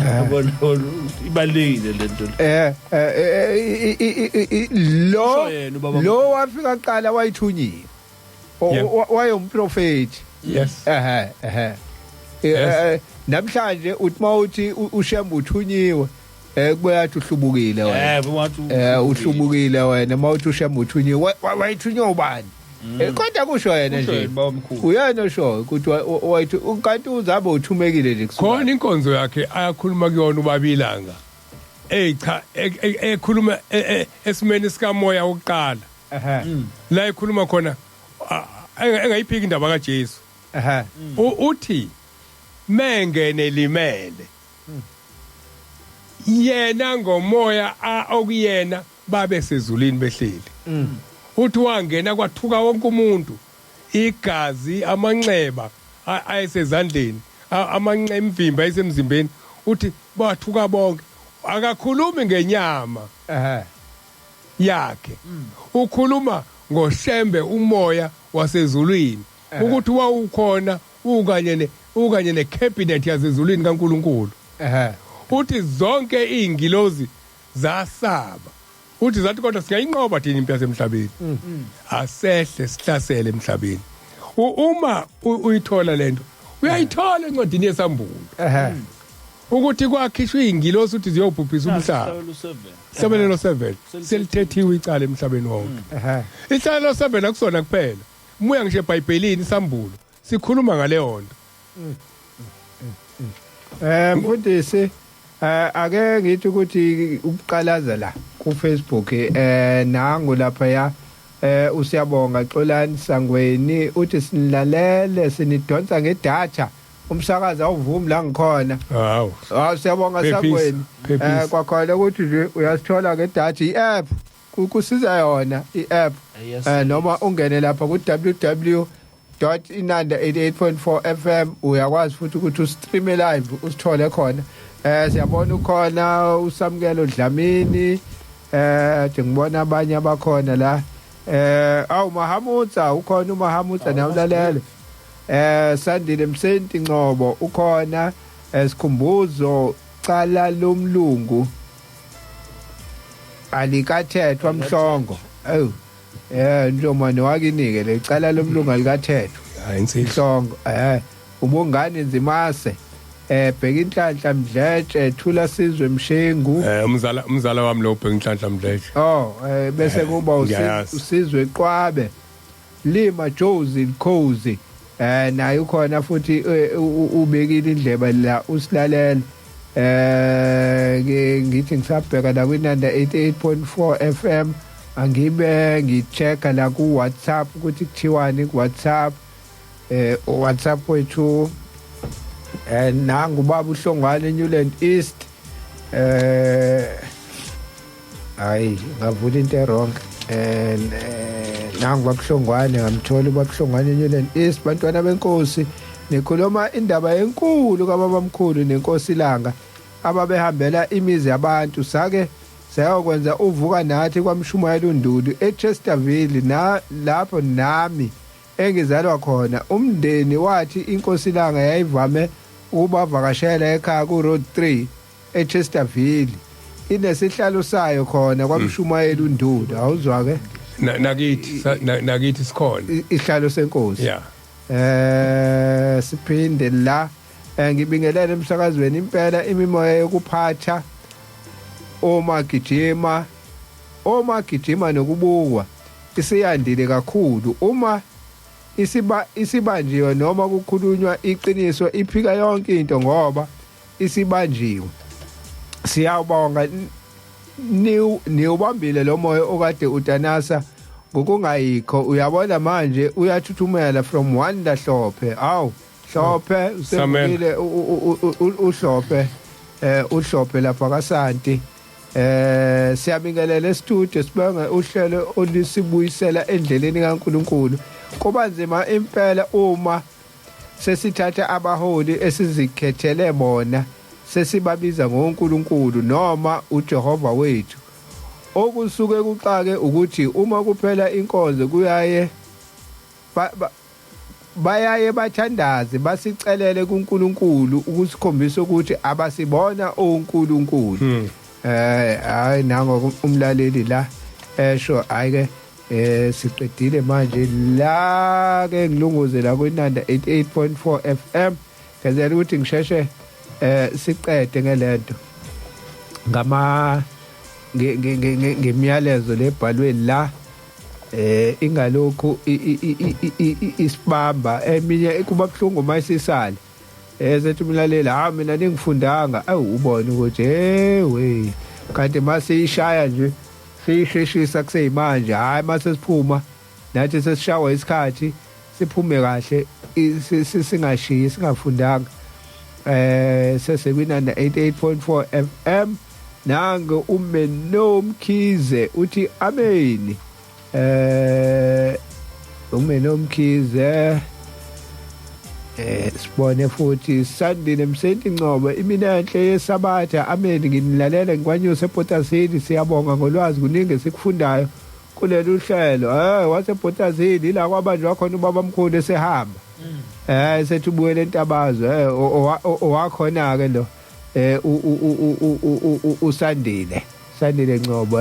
yabona ibalekile lento lo wafika qala wayithunyiwe wayomprofeti yes namhlanje uthi mawuthi uShembe uthunyiwe kuyathi uhlubukile wena uhlubukile wena mawuthi uShembe uthunyiwe wayithunywa ubani kodwa kusho yena nje uyena osho ukuthi wayithi kanti uzabe uthumekile nje khona inkonzo yakhe ayakhuluma kuyona ubabilanga cha ekhuluma esimeni sikamoya wokuqala la ekhuluma khona engayiphiki indaba kaJesu uthi mengene limele yena ngomoya okuyena babe sezulwini behleli uthi wangena kwathuka wonke umuntu igazi amanxeba ayesezandleni amanxeba imvimba ayisemzimbeni uthi bathuka bonke akakhulumi ngenyama yakhe ukhuluma ngoShembe umoya wasezulwini ukuthi wawukhona ukanye necabinet yasezulwini kaNkuluNkulu uthi zonke izingilozi zasaba uthi zathi kodwa singayinqoba thina impi yasemhlabeni asehle sihlasele emhlabeni uma uyithola lento uyayithola encwadini yesambulo ukuthi kwakhishwa izingilosi ukuthi ziyobhubhisa umhlaba isabelelo 7 selithethiwe icala emhlabeni wonke isabelelo 7 akusona kuphela umuya ngisho eBhayibhelini isambulo sikhuluma ngale honto mfundisi ake ngithi ukuthi ubuqalaza la ku Facebook nangu lapha ya usiyabonga Xolani Sangweni uthi sinilalele sinidonsa ngedatha umsakazi awuvumi la ngikhona siyabonga Sangweni kwakhona ukuthi nje uyasithola ngedatha iApp kusiza yona iApp noma ungene lapha ku www.inanda88.4 FM uyakwazi futhi ukuthi ustream live usithole khona siyabona ukhona uSamkelo Dlamini ngibona abanye abakhona la Mahamutsa ukhona uMahamutsa nawulalele Sandile Msenti Ngcobo ukhona Sikhumbuzo cala lomlungu alikathethwa Mhlongo njomane wakinike lecala lomlungu alikathethwa Mhlongo ubungani nzimase bheka inhlanhla Mdletshe Thula Sizwe Mshengu umzala wami lo bheka inhlanhla Mdletshe bese kuba uSizwe Qwabe Lima Josie Khozi naye ukhona futhi ubekile indleba la usilalela ngithi ngisabheka la kwinanda 88.4 FM angibe ngichecka la ku WhatsApp ukuthi kuthiwani ku WhatsApp WhatsApp wethu nangu baba uhlongwane eNewland East hayi ngavula into wrong nangu babuhlongwane ngamthola babuhlongwane eNewland East bantwana benkosi nikhuluma indaba enkulu kababamkhulu nenkosi ilanga ababehambela imizi yabantu sake sayokwenza uvuka nathi kwamshumayela uNdulu eChesterville lapho nami engizalwa khona umndeni wathi inkosi ilanga yayivame ukubavakashela ekhaya ku Road 3 eChesterville inesihlalo sayo khona kwamshumayela uNdulu awuzwa ke nakithi sikhona isihlalo senkosi yeah siphinde la ngibingelele emsakazweni impela imimoya yokuphatha omagijima nokubukwa isiyandile kakhulu uma isibanjiwe noma kukhulunywa iqiniso iphika yonke into ngoba isibanjiwe siyabonga niubambile lo moya okade utanasa ngokungayikho uyabona manje uyathuthumela from Wanda Hlophe Hlophe usebuyile uHlophe uHlophe lapha kaSanti siyabingelela estudio sibonga uhlelo olisibuyisela endleleni kaNkuluNkulu kuba nzima impela uma sesithatha abaholi esizikhethele bona sesibabiza ngoNkuluNkulu noma uJehova wethu okusuke kuxake ukuthi uma kuphela inkonzo kuyaye bayaye bathandaze basicelele kuNkuluNkulu ukusikhombisa ukuthi abasibona oNkuluNkulu hayi nango umlaleli la esho ayike siqedile manje la ke ngilunguze la kwinanda 88.4 FM ngenzela ukuthi ngisheshe siqede ngelento ngemiyalezo lebhalwe la ingalokhu isibamba eminye kuba buhlungu mayisisala esethi umlalela mina ningifundanga ubone ukuthi we kanti masiyishaya nje siyisheshisa kuseyimanje hayi mase siphuma nathi sesishawa isikhathi siphume kahle singashiyi singafundanga sesekwinanda 88.4 FM nange uMenomkhize uthi ameni uMenomkhize sibone futhi Sandile Msenti Ngcobo iminenhle yesabatha ameni nginilalela ngikwanyuse ePortasini siyabonga ngolwazi kuningi sikufundayo kuleli uhlelo wasePortasini la kwabanjwa khona ubaba omkhulu esehamba sethi ubuyele entabazo owakhona ke lo uSandile Ngcobo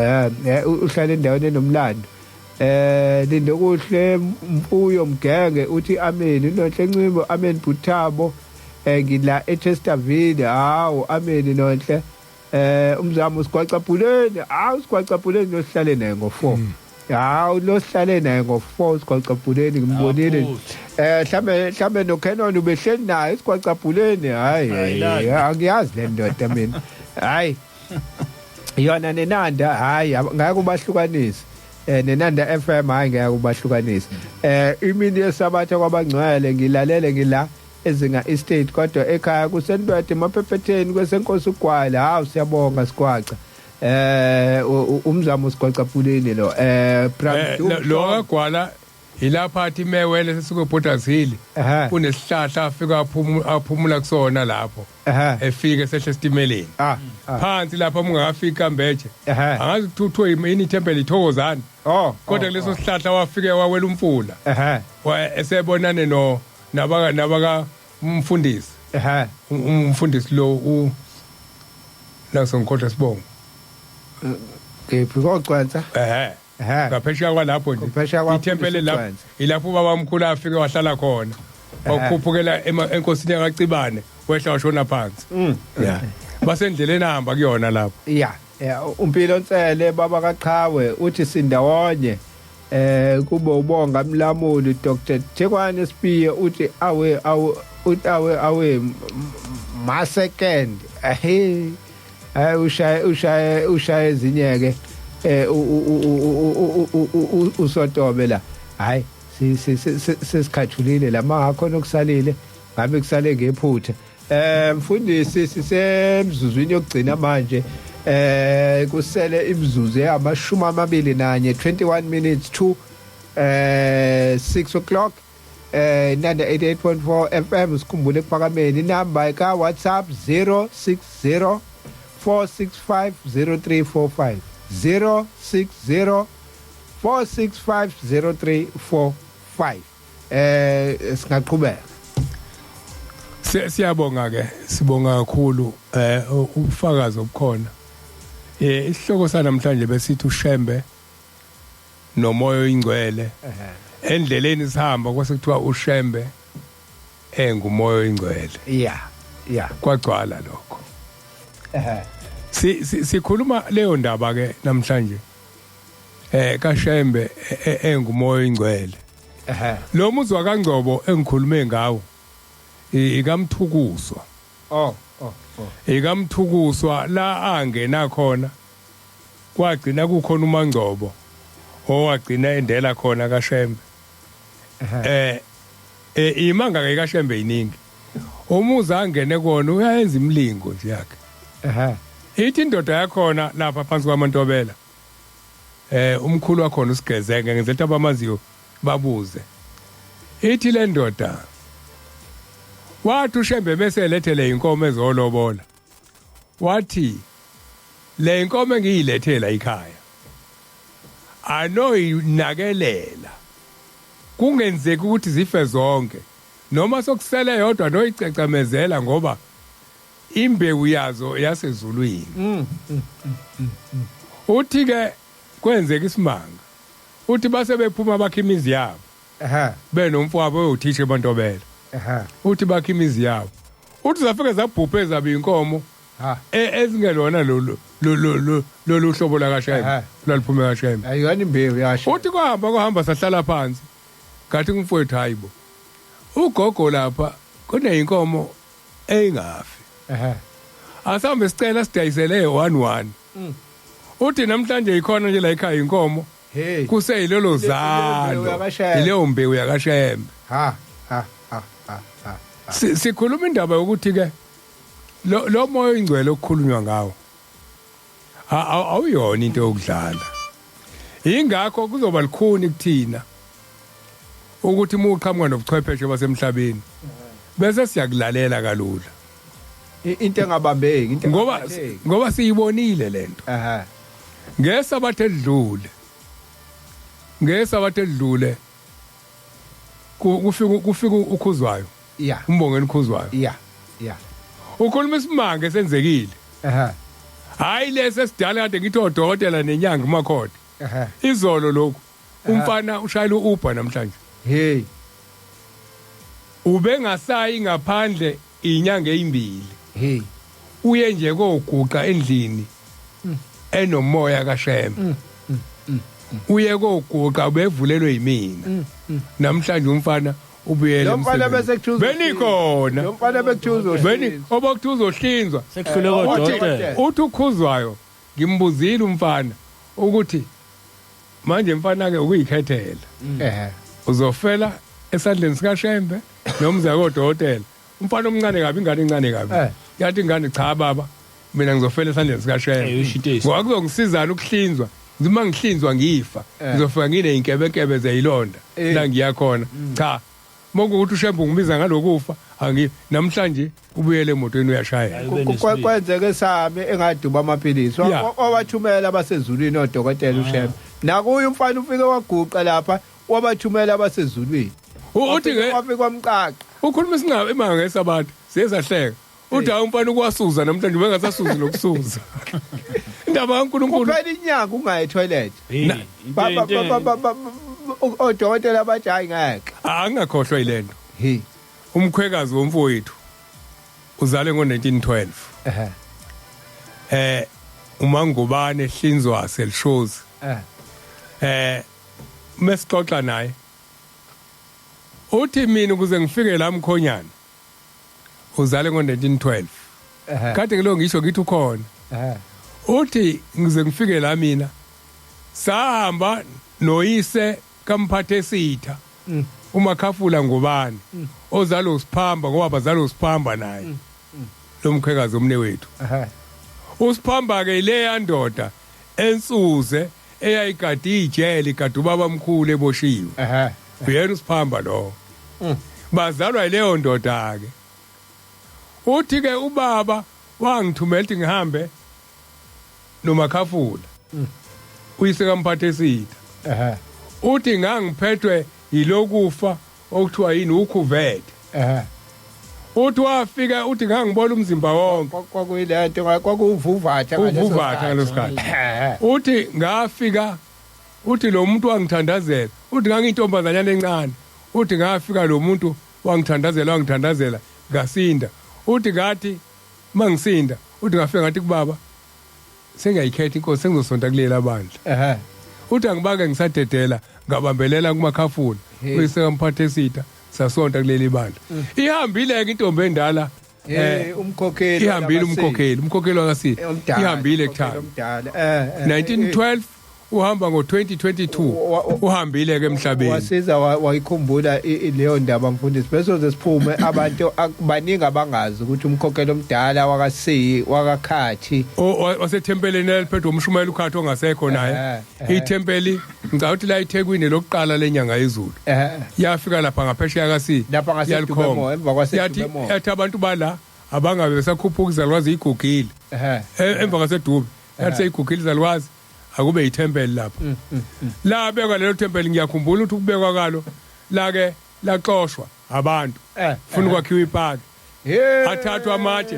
uhlala endaweni enomlando lindo kuhle Mfuyo Mgenge uthi ameni Nonhle Ncimbo ameni Buthabo ngila eChesterville ameni Nonhle umzamo usigwaqapuleni usigwaqapuleni losihlale naye ngo4 losihlale naye ngo4 usigwaqapuleni ngimbonile mhlambe noKenon ubehleli naye isigwaqapuleni hayi angiyazi le ndoda mina hayi yona nenanda hayi ngeke ubahlukanise nenanda FM hayi ngeke ubahlukanise imini yesabatha kwabaNgcwele ngilalele ngila ezinga estate kodwa ekhaya kusenibede emaphepheteni kwesenkosi uGwala siyabonga sigwaca umzamo usigwaqapuleni lo lo kaGwala ilapha athi mewele sesuke ePortasini kunesihlahla afika aphumula kusona lapho efike sehle esitimeleni phansi lapha ungakafika Mbeje angazi kuthiwa yini iTemple iThokozana kodwa leso sihlahla wafike wawela umfula esebonane nabaka umfundisi umfundisi lo nasonkodwa sibonga kephi koCwanza ngaphesheya kwalapho nje iTemple lapho ilapho ubaba omkhulu afike wahlala khona wakhuphukela enkosini yakacibane wehla washona phansi basendleleni hamba kuyona lapho umpilo Ntsele baba kaQhawe uthi sindawonye kube ubonga Mlamuli Dr Thekwane Sipiye uthi awe ma second hayi ushaye ezinyeke usotobe la hayi sesikhathulile la makhona okusalile ngabe kusale ngephutha mfundisi sisemzuzwini yokugcina manje kusele imizuzu eyamashumi amabili nanye 21 minutes to 6 o'clock nanda 88.4 FM sikhumbule kuphakameni inamba ka WhatsApp 060 4650345 060 4650345 singaqhubeka siyabonga ke sibonga kakhulu ubufakazi obukhona isihloko sanamhlanje besithi uShembe noMoya oNgcwele endleleni sihamba kwase kuthiwa uShembe nguMoya oNgcwele yeah kwagcwala lokho sikhuluma leyo ndaba ke namhlanje kaShembe nguMoya oNgcwele lo muzwa kaNgcobo engikhulume ngawo ikamthukuswa ikamthukuswa la angena khona kwagcina kukhona uMangcobo owagcina endela khona kaShembe imanga ke kaShembe iningi umuza angene kona uyayenza imlingo nje yakhe ithi indoda yakhona lapha phansi kwaMantobela umkhulu wakhona usigezeke ngenzetha abamaziyo babuze ithi le ndoda wathi uShembe bese elethele inkomo ezolobola wathi le inkomo engiyilethela ekhaya anoyinakelela kungenzeki ukuthi zife zonke noma sokusele yodwa noyicecamezela ngoba imbewu yazo yasezulwini uthi ke kwenzeka isimanga uthi base bephuma bakhe imizi yabo benomfowabo oyothisha eMantobela uthi bakhe imizi yabo uthi zafike zabhuphe zabe inkomo ezingelona lolu hlobo la kaShembe laliphume kaShembe ayona imbewu yasho uthi kwahamba sahlala phansi ngathi umfowethu hayibo ugogo lapha kuneyinkomo eyingafi asambe sicela sidayisele 11 uthi namhlanje ikhona nje la ekhaya inkomo kuseyilolo zalo ileyo mbewu yakaShembe sikhuluma indaba yokuthi ke lo Moya oNgcwele okukhulunywa ngawo awuyona into yokudlala ingakho kuzoba likhuni kuthina ukuthi muqhamuka nobuchwepheshe basemhlabeni bese siyakulalela kalula into engabambeki into ngoba siyibonile lento ngesabathe edlule kufika ukhuzwayo umbongeni ukhuzwayo ukhuluma isimanga esenzekile hayi lese sidala kade ngithi odokotela nenyanga uMakhode izolo lokhu umfana ushayela uUber namhlanje ubengasayi ngaphandle inyanga ezimbili uye nje koguqa endlini enomoya kaShembe uye koguqa bevulelwe yimina namhlanje umfana ubuyele emsebenzini benikhona lo mfana bekuthuza obakuthuza ohlinzwa sekuhlule kodokotela uthi ukhuzwayo ngimbuzile umfana ukuthi manje mfana ke ukuyikhethela uzofela esandleni sikaShembe noma uza kodokotela umfana omncane kabi ingane encane kabi yathi ingane cha baba mina ngizofela esandleni sikaShembe ngoba kuzongisizana ukuhlinzwa noma ngihlinzwa ngifa ngizofika ngine inkebekebe zeyilonda la ngiyakhona cha mokuthi uShembe ungibiza ngalokufa namhlanje ubuyele emotweni uyashaya kwenzeke sami engaduba amaphilisi owathumela abasezulwini odokotela uShembe nakuye umfana ufike waguqa lapha wabathumela abasezulwini uthi ke wafika kwamqaqa ukhuluma isingaba imanga ngesabatha siyesahleka uthi umfana ukwasuza namhlanje bengasasuzi nokusuza indaba kaNkulunkulu kuphela inyanga ungayi toilet odokotela abajayi ngeke angakhohlwa yilento umkhwekazi womfowethu uzale ngo1912 uMangubane hlinzwa selishozi mesixoxa naye uthi mina ukuze ngifike la Mkhonyana uzale ngo1912 kade ngilo ngisho ngithi ukhona uthi ngize ngifike la mina sahamba noyise kamphathe sitha uMakhafula ngubani ozalo Siphamba ngoba bazalo Siphamba naye lomkhwekazi omne wethu uSiphamba ke ile yandoda ensuze eyayigadi ijele igadi ubaba omkhulu eboshiwe uyena uSiphamba lo bazalwa yileyo ndoda ke uthi ke ubaba wangithumela ukuthi ngihambe noMakhafula uyise kamphathe sitha uthi ngangiphethwe yilokufa okuthiwa yini ukhuvete uthi wafika uthi ngangibona umzimba wonke kwakuyilento kwakuvuvatha ngalesikhathi uthi ngafika uthi lo muntu wangithandazela uthi ngangiyintombazanyana encane uthi ngafika lo muntu wangithandazela ngasinda uthi ngathi mangisinda uthi ngafika ngathi kubaba sengiyayikhetha inkosi sengizosonta kulela bandla uthi angibake ngisadedela ngabambelela kuMakhafula uyise kamphathe sitha sasonta kuleli bandla ihambile ke intombi endala umkhokheli umkhokheli wakasitha ihambile kuthanda 1912 uhamba ngo2022 uhambile ke emhlabeni wasiza wayikhumbula leyo ndaba mfundisi bese siphume abantu baningi abangazi ukuthi umkhokheli omdala wakakhathi wasethempelini eliphethe umshumayeli ukhathi ongasekho naye ithempeli ngicauthi la eThekwini lokuqala lenyanga yezulu yafika lapha ngaphesheya kasi yalikhoma emva kwasedube yathi abantu bala abangabe besakhuphuka izalwazi igugile emva kwasedube yathi seyigugile izalwazi akube yithempeli lapha la beka lelo thempeli ngiyakhumbula ukuthi kubekwa kalo la ke laxoshwa abantu ufuna ukwakhiwa ipark athathwa amatshe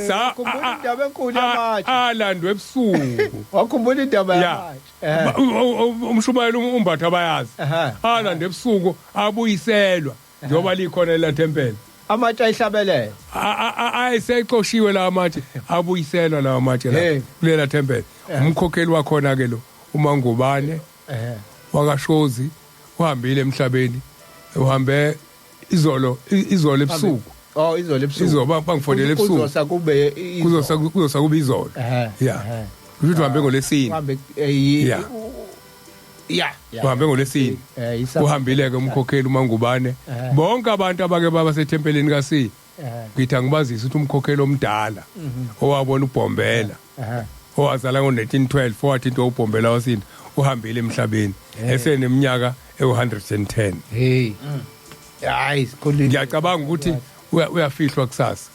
wakhumbula indaba enkulu yamatshe alandwe ebusuku wakhumbula indaba yamatshe umshumayeli umbatha abayazi alandwe ebusuku abuyiselwa njengoba likhona la thempeli amatshe ayihlabelele ayisexoshiwe la amatshe abuyiselwa la amatshe la kulela thempeli umkhokheli wakhona ke lo uMangubane wakashozi uhambile emhlabeni uhambe izolo ebusuku izolo ebusuku izoba bangifondela ebusuku kuzosa kube izolo ukuthi uhambe ngolesine uhambe ngolesine uhambile ke umkhokheli uMangubane bonke abantu abake baba sethempelini kaSi ngithi angibazisa ukuthi umkhokheli omdala owabona uBhombela owazala ngo1912 owathi into uBhombela wasinda uhambile emhlabeni eseneminyaka e110 hayi sikhulile ngiyacabanga ukuthi uyafihlwa kusasa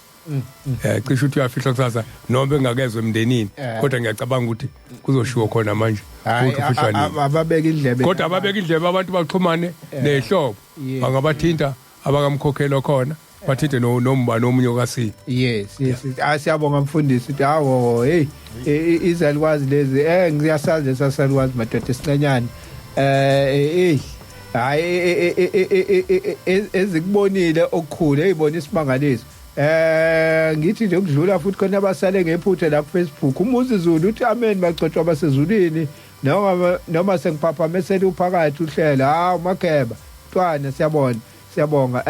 cishe ukuthi uyafihlwa kusasa noma engakezwe emndenini kodwa ngiyacabanga ukuthi kuzoshiwo khona manje ukuthi ufihlwa nini ababeka indlebe kodwa ababeka indlebe abantu baxhumane nehlobo bangabathinta abakamkhokhelo khona bathinte nombani omunye kaSi yes asiyabonga mfundisi ukuthi hawo izalwazi lezi ngiyasazi sasalwazi madoda esincanyana hayi ezikubonile okukhulu eyibona isibangaliso ngithi nje ukudlula futhi khona abasale ngephuthe la ku Facebook umuzi Zulu uthi amen bacocwa basezulwini noma sengiphaphamesela uphakathi uhlela uMakheba Ntwana siyabonga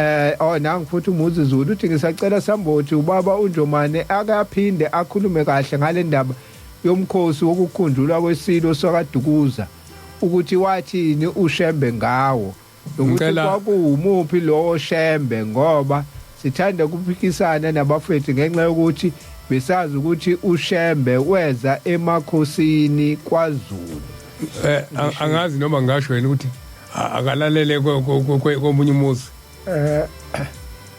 nanga futhi umuzi Zulu uthi ngisacela sambothi ubaba uNjomane akaphinde akhulume kahle ngale ndaba yomkhosi wokukhundulwa kwesilo sokaDukuza ukuthi wathini uShembe ngawo ukuthi kwakuwumuphi lo oShembe ngoba sithanda ukuphikisana nabafethu ngenxa yokuthi besazi ukuthi uShembe weza emakhosini kwaZulu angazi noma ngasho wena ukuthi akalalele komunye umuzi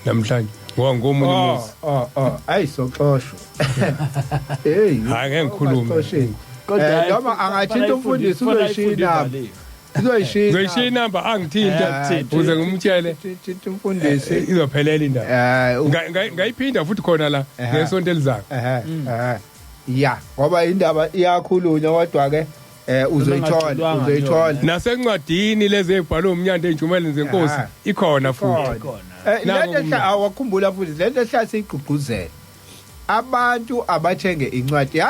namhlanje ngomunye umuzi ayisoxoshwa hayi ngikhuluma kodwa noma angathinta umfundisi uzoyishina ngisho number angithinta ukuze ngimtshele thinta umfundisi izophelela indaba ngayiphinda futhi khona la ngesonto elizayo ngoba indaba iyakhulunywa kodwa ke uzoyithola nasencwadini lezi ebhalwe umnyanda enjumeleni zenkosi ikhona futhi lento awakhumbula futhi lento ehlasiyiqhuquzela abantu abathenge incwadi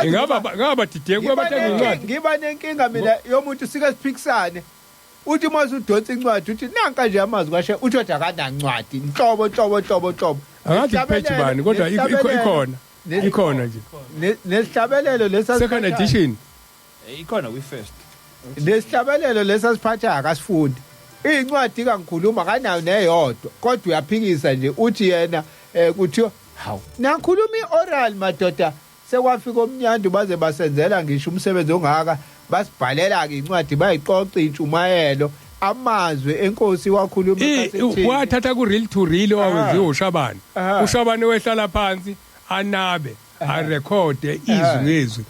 ngaba dideke kwabathenga incwadi ngiba nenkinga mina yomuntu sike siphikisane uthi mase udonsa incwadi uthi nanka nje amazwi kashe uthi akanancwadi nhlobo angathi page bani kodwa ikhona ikhona nje nesihlabelelo lesa second edition ikhona kwi-first lesihlabelelo lesa siphatha akasifundi incwadi kangikhuluma kanayo neyodwa kodwa uyaphikisa nje uthi yena kuthiwa hawu nakhuluma ioral madoda sekwafika omnyando baze basenzela ngisho umsebenzi ongaka basibhalela ke incwadi bayiqoqa intshumayelo amazwe enkosi wakhuluma wathatha ku real to real owenziwa uShabane uShabane wehlala phansi anabe arekhode izwi ngezwi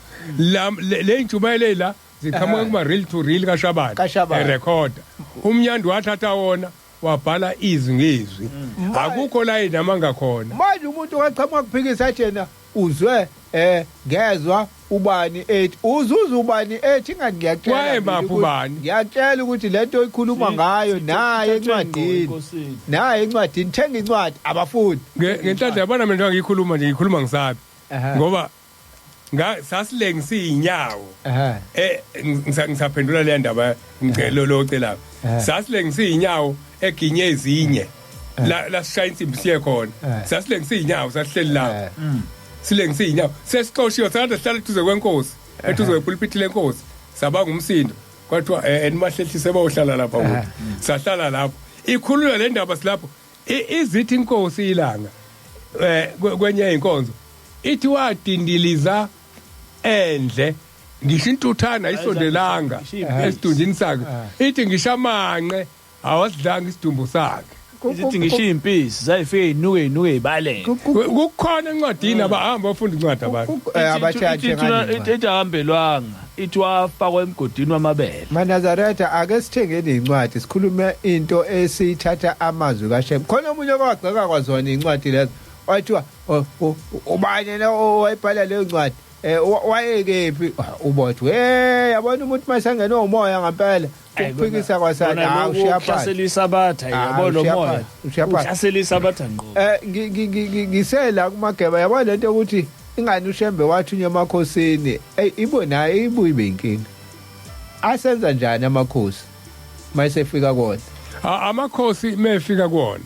le ntshumayelo la ziqhamuka kuma real to real kaShabane erekhoda umnyando wathatha wona wabhala izwi ngezwi akukho la inamanga khona manje umuntu waqhamuka kuphikisa athi yena uzwe ngezwe ubani ethi uzuza ubani ethi ingani ngiyatshela ukuthi lento ikhuluma ngayo naye encwadini thenga incwadi abafundi ngenhlanhla yabona mina ngikhuluma nje ngikhuluma ngisabi ngoba sasilengisa inyawo ngisaphendula le ndaba ngicela lo ocela sasilengisa inyawo eginye ezinye la sishaya insimbi siye khona sasilengisa inyawo sasihleli la silengisa inyawo sesiqoshiwe sakade sihlala eduze kwenkosi eduze kwepulpit lenkosi sabanga umsindo kwathiwa enimahlehlise bayohlala lapha sahlala lapho ikhulula le ndaba silapho izithi inkosi ilanga kwenye inkonzo ithi wadindiliza endle ngisho intuthana isondelanga esidunjini sakhe ithi ngishamanqe awasidlanga isidumbu sakhe izithi ngisho impisi zayifike inuke ibaleke kukhona encwadini abahamba bafunda incwadi abantu abatshatshe ngani ithi ahambelwanga ithi wafakwa emgodini wamabele Manazaretha ake sithengeni incwadi sikhulume into esithatha amazwi kaShem khona umunye kwagceka kwazona incwadi lezo wathiwa ubani na owayibhala leyo ncwadi wayekephi ubothi yabona umuntu masangena umoya ngempela ukuphikisa kwasana hawu ushiyaphala isabatha yabona umoya ushiyaphala isabatha ngqo ngisela kumageba yabona lento ukuthi ingani uShembe wathunya emakhosini ibona ibuyi benkinga asenza njani amakhosi mayesefika kona amakhosi mefika kona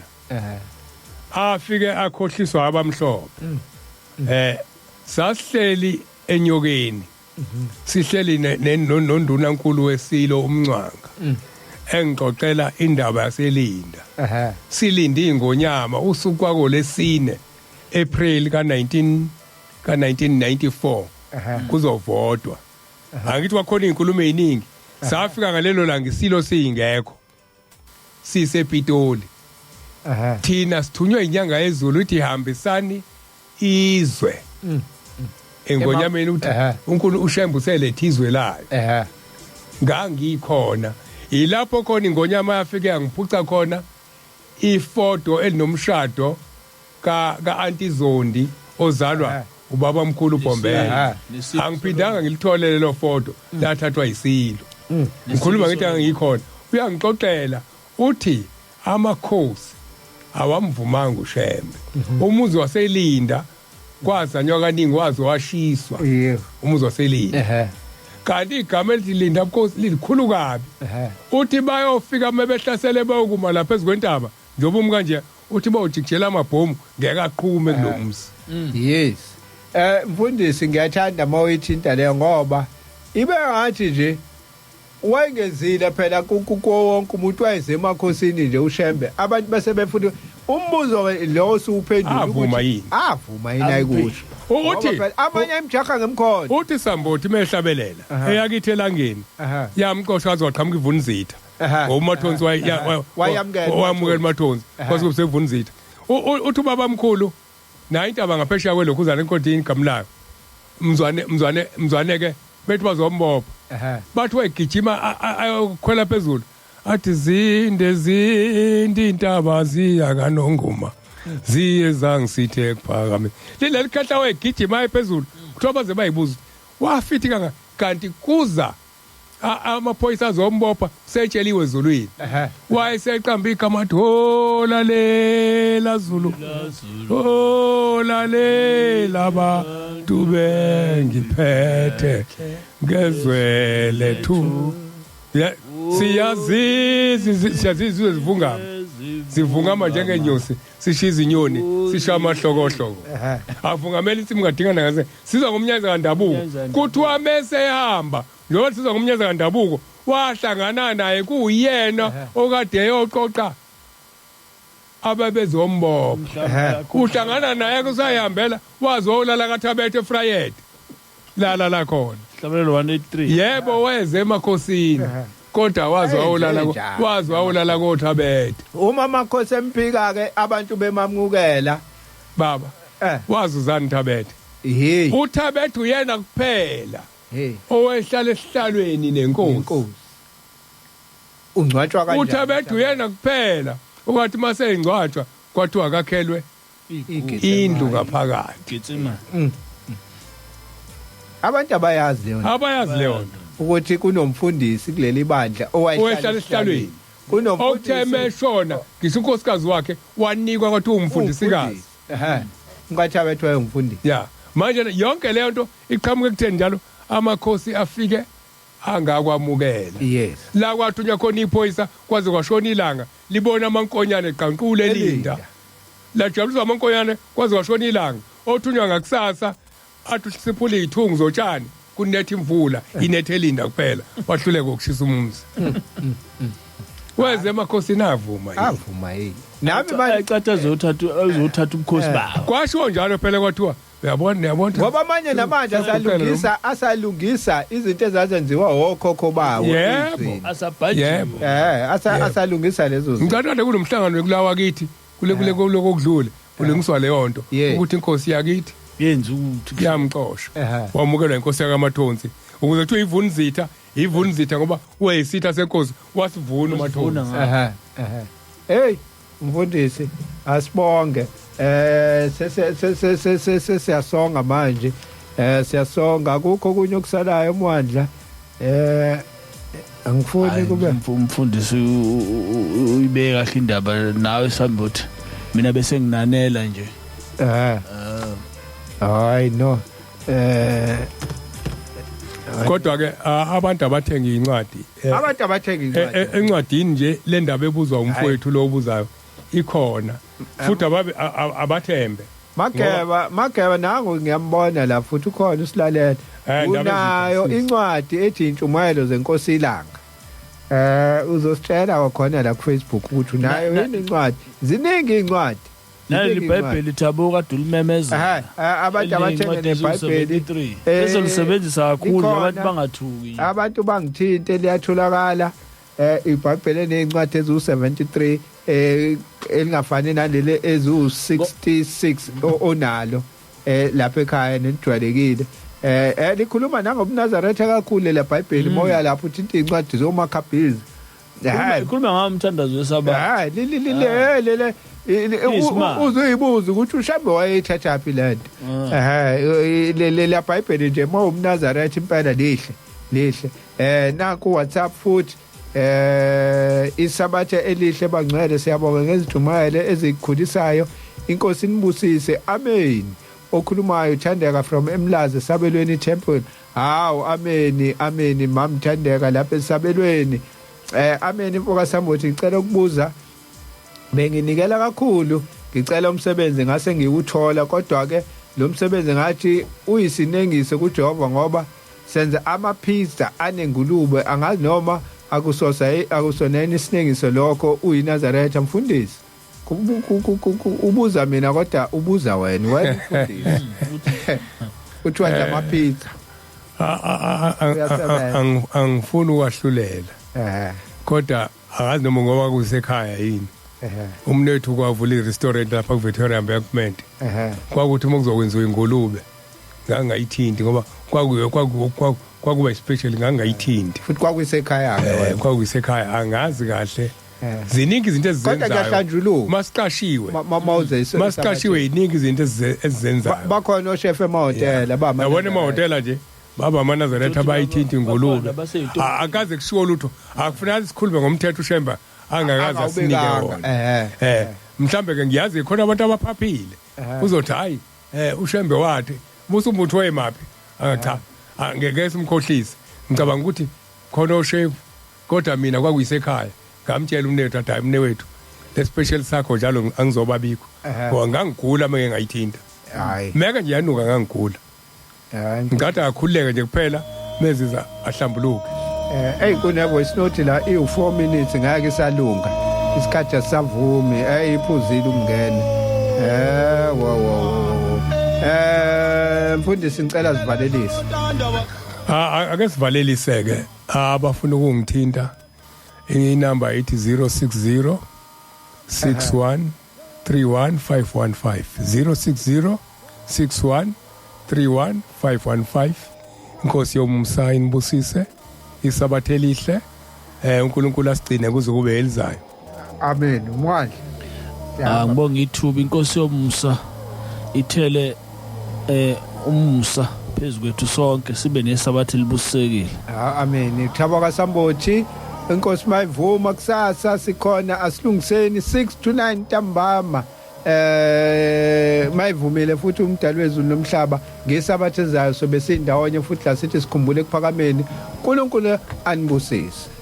afike akhohliswa abamhlophe sasihleli enyokeni sihleli nondunankulu wesilo umncwanga engixoxela indaba yaselinda silinda ingonyama usuku kwako lesine April ka1994 kuzovotwa angithi wakhona inkulumo eziningi safika ngalelo langa isilo singekho sisepitoli thina sithunywa inyanga yezulu ithi hambisani izwe engonyameni uthi uNkulunkulu uShembe uselethe izwe layo ngangikhona ilapho khona ingonyama yafike yangiphuca khona ifoto elinomshado ka Auntie Zondi ozalwa ubaba omkhulu Bombele angiphindanga ngilithole lelo foto lathathwa isilo ngikhuluma ngithi angikhona uyangixoxela uthi amakhosi awamvumanga uShembe umuzi waselinda kwazanywa kaningi wazi washiswa umuzi waselinda kanti igama elithi linda because lilikhulu kabi uthi bayofika mebehlasele bayokuma lapha ezikwentaba njoba umkanje uthi bawujikijela amabhomu ngeke aqhume kulomzi yes mfundisi ngiyathanda mawuyithinta leyo ngoba ibe ngathi nje wayengezile phela kuko wonke umuntu wayeze emakhosini nje uShembe abantu bese befuna umbuzo lo usuphendula ukuthi avuma yini ayikusho uthi amanye emjaha ngemkhono uthi sambothi mehlabelela eyakithi elangeni yamqosha azwaqhamuka ivunizitha ngomathonsi wayamukela mathonsi kwase kusevunizitha uthi ubaba omkhulu nayo intaba ngaphesheya kwelokhuzana enkodini gamlayo mzwane ke bethi bazombopha bathi wayigijima ayokhwela phezulu athi zinde intaba ziya kanonguma ziye zangisithe kuphakame leli khahla wayigijima phezulu kuthiwa baze bayibuza wafithi kanti kuza amaphoyisa azombopha setsheliwe ezulwini wayeseqamba igama athi lalela Zulu lalela bantu bengiphethe ngezwele thu siyazizi zivungama sivungama njengenyosi sishiza inyoni sisha amahlokohloko avungamela ithi mingadingana ngase sizwa ngomnyanza kandabuko kuthiwa mase ehamba njengoba sizwa ngomnyanza kandabuko wahlangana naye kuyena okade eyoqoqa ababezombopha uhlangana naye kusayihambela wazolala kaThabethe eFrayed la khona Hlabelelo 183 yebo weze emakhosini kodwa wazwawulala koThabethe uma amakhosi emphika ke abantu bemamukela baba wazuzani Thabethe hey uThabethe uyena kuphela hey owehlala esihlalweni nenkosi ungcwatshwa kanjani uThabethe uyena kuphela okathi mase ingcwatshwa kwathiwa akakhelwe indlu ngaphakathi Gitsima abantu abayazi leyo ukuthi kunomfundisi kuleli bandla owayehlala esihlalweni okutheme shona ngisho unkosikazi wakhe wanikwa kwathi umfundisikazi uNkathabethe wayengumfundisi ya manje yonke leyo nto iqhamuke kutheni njalo amakhosi afike angakwamukela yes la kwathunywa khona iphoyisa kwaze kwashona ilanga libona amankonyane eqanqule elinda la jabulisa amankonyane kwaze kwashona ilanga othunywa ngakusasa athi siphule izithungu zotshani kunethe imvula inethe elinda kuphela wahluleka ukushisa umzi weze emakhosini avuma yini nami bayacatha uzothatha ubukhosi bawo kwasho njalo phela kwathiwa uyabona ngoba manje namanje asalungisa izinto ezazenziwa okhokho bawo yebo asabhajiwe asalungisa lezo zinto ngicatha kunomhlangano wekulawa kithi kule kokudlule ulengiswa leyo nto ukuthi inkosi yakithi yenza ukuthi kuyamxosha wamukelwa inkosi yakaMathonsi ukuze kuthiwe ivunizitha ngoba uyisitha senkosi wasivuna uMathonsi hey mfundisi asibonge siyasonga manje siyasonga kukho kunye okusalayo emwandla angifuni kube umfundisi uyibeke kahle indaba nawe sambuthi mina bese nginanela nje hayi no kodwa ke abantu abathenga incwadi encwadini nje le ndaba ebuzwa umfowethu lo obuzayo ikhona futhi abathembe mageba nangu ngiyambona la futhi ukhona usilalela unayo incwadi ethi intshumayelo zenkosi ilanga uzositshela khona la ku Facebook ukuthi unayo yini incwadi ziningi incwadi nali iBhayibheli Thabo kade ulimemeza abantu abathenga neBhayibheli ezolisebenzisa kakhulu abantu bangathuki abantu bangithinta liyatholakala iBhayibheli enencwadi ezu73 elingafani nalele ezu66 onalo lapha ekhaya nenijwayelekile likhuluma nangobunazareth kakhulu le Bhayibheli moya lapho uthinta incwadi zoMakhabhizi ikhuluma ngomthandazo wesabata lele uzoyibuza ukuthi uShembe wayethatha phi lento le Bhayibheli nje mawumnazaretha impela lihle na ku WhatsApp futhi isabatha elihle bangcwele siyabonga ngezithumayele ezikhulisayo inkosi inibusise amen okhulumayo Thandeka from Emlazi Sabelweni Temple hawo amen mam Thandeka lapha esabelweni amen mfoka Sambothi ngicela ukubuza benginikela kakhulu ngicela umsebenzi ngase ngiwuthola kodwa ke lo msebenzi ngathi uyisinengiso kuJehova ngoba senza amapizza anengulube angazi noma akusoneni isinengiso lokho uyinazaretha mfundisi ubuza mina kodwa ubuza wena mfundisi uthiwa nje amapizza angifuni ukwahlulela kodwa akazi noma ngoba kusekhaya yini umnethu kwavula i-restaurant lapha ku-Victoria Embankment kwakuthi uma kuzokwenziwa ingulube ngangayithinti ngoba kwakuba especially ngangayithinti futhi kwakuyisekhaya kwakuyisekhaya angazi kahle ziningi izinto ezizenzayo masiqashiwe yiningi izinto ezizenzayo bakhona ochef emahhotela yabona emahhotela nje baba amanazaretha abayithinti ingulube akaze kushiwo lutho akufuneka sikhulume ngomthetho uShembe angakazi asinike wona mhlambe ke ngiyazi khona abantu abaphaphile uzothi hayi uShembe wathi musu umuntu wayemapi cha angeke simkhohlise ngicabanga ukuthi khona oshef kodwa mina kwakuyisekhaya ngamtshela umnethu athi mnewethu le special sakho njalo angizoba bikho ngoba ngangigula manje ngayithinta hayi meka nje yanuka ngangigula ngikade akakhululeke nje kuphela meziza ahlambuluke hey kuna voice note la i4 minutes ngeke salunga isikhathi asavumi iphuzile ukungena wo mfundisi ngicela sivalelise ake sivaleliseke abafuna ukungithinta inamba ethi 060 61 31515 060 61 31515 inkosi yomsa inibusise isabathe lihle uNkulunkulu asigcine kuze kube elizayo amen umwandla ngibonga ithuba inkosi yomsa ithele umusa phezukwethu sonke sibe nesabathi libusekile amen thaba kaSambothi inkosi mayivuma kusasa sikhona asilungiseni 6 to 9 ntambama mayivumile futhi umdali wezulu nomhlaba ngesabathe ezayo sobe sindawonye futhi la sithi sikhumbule kuphakameni uNkulunkulu anibusise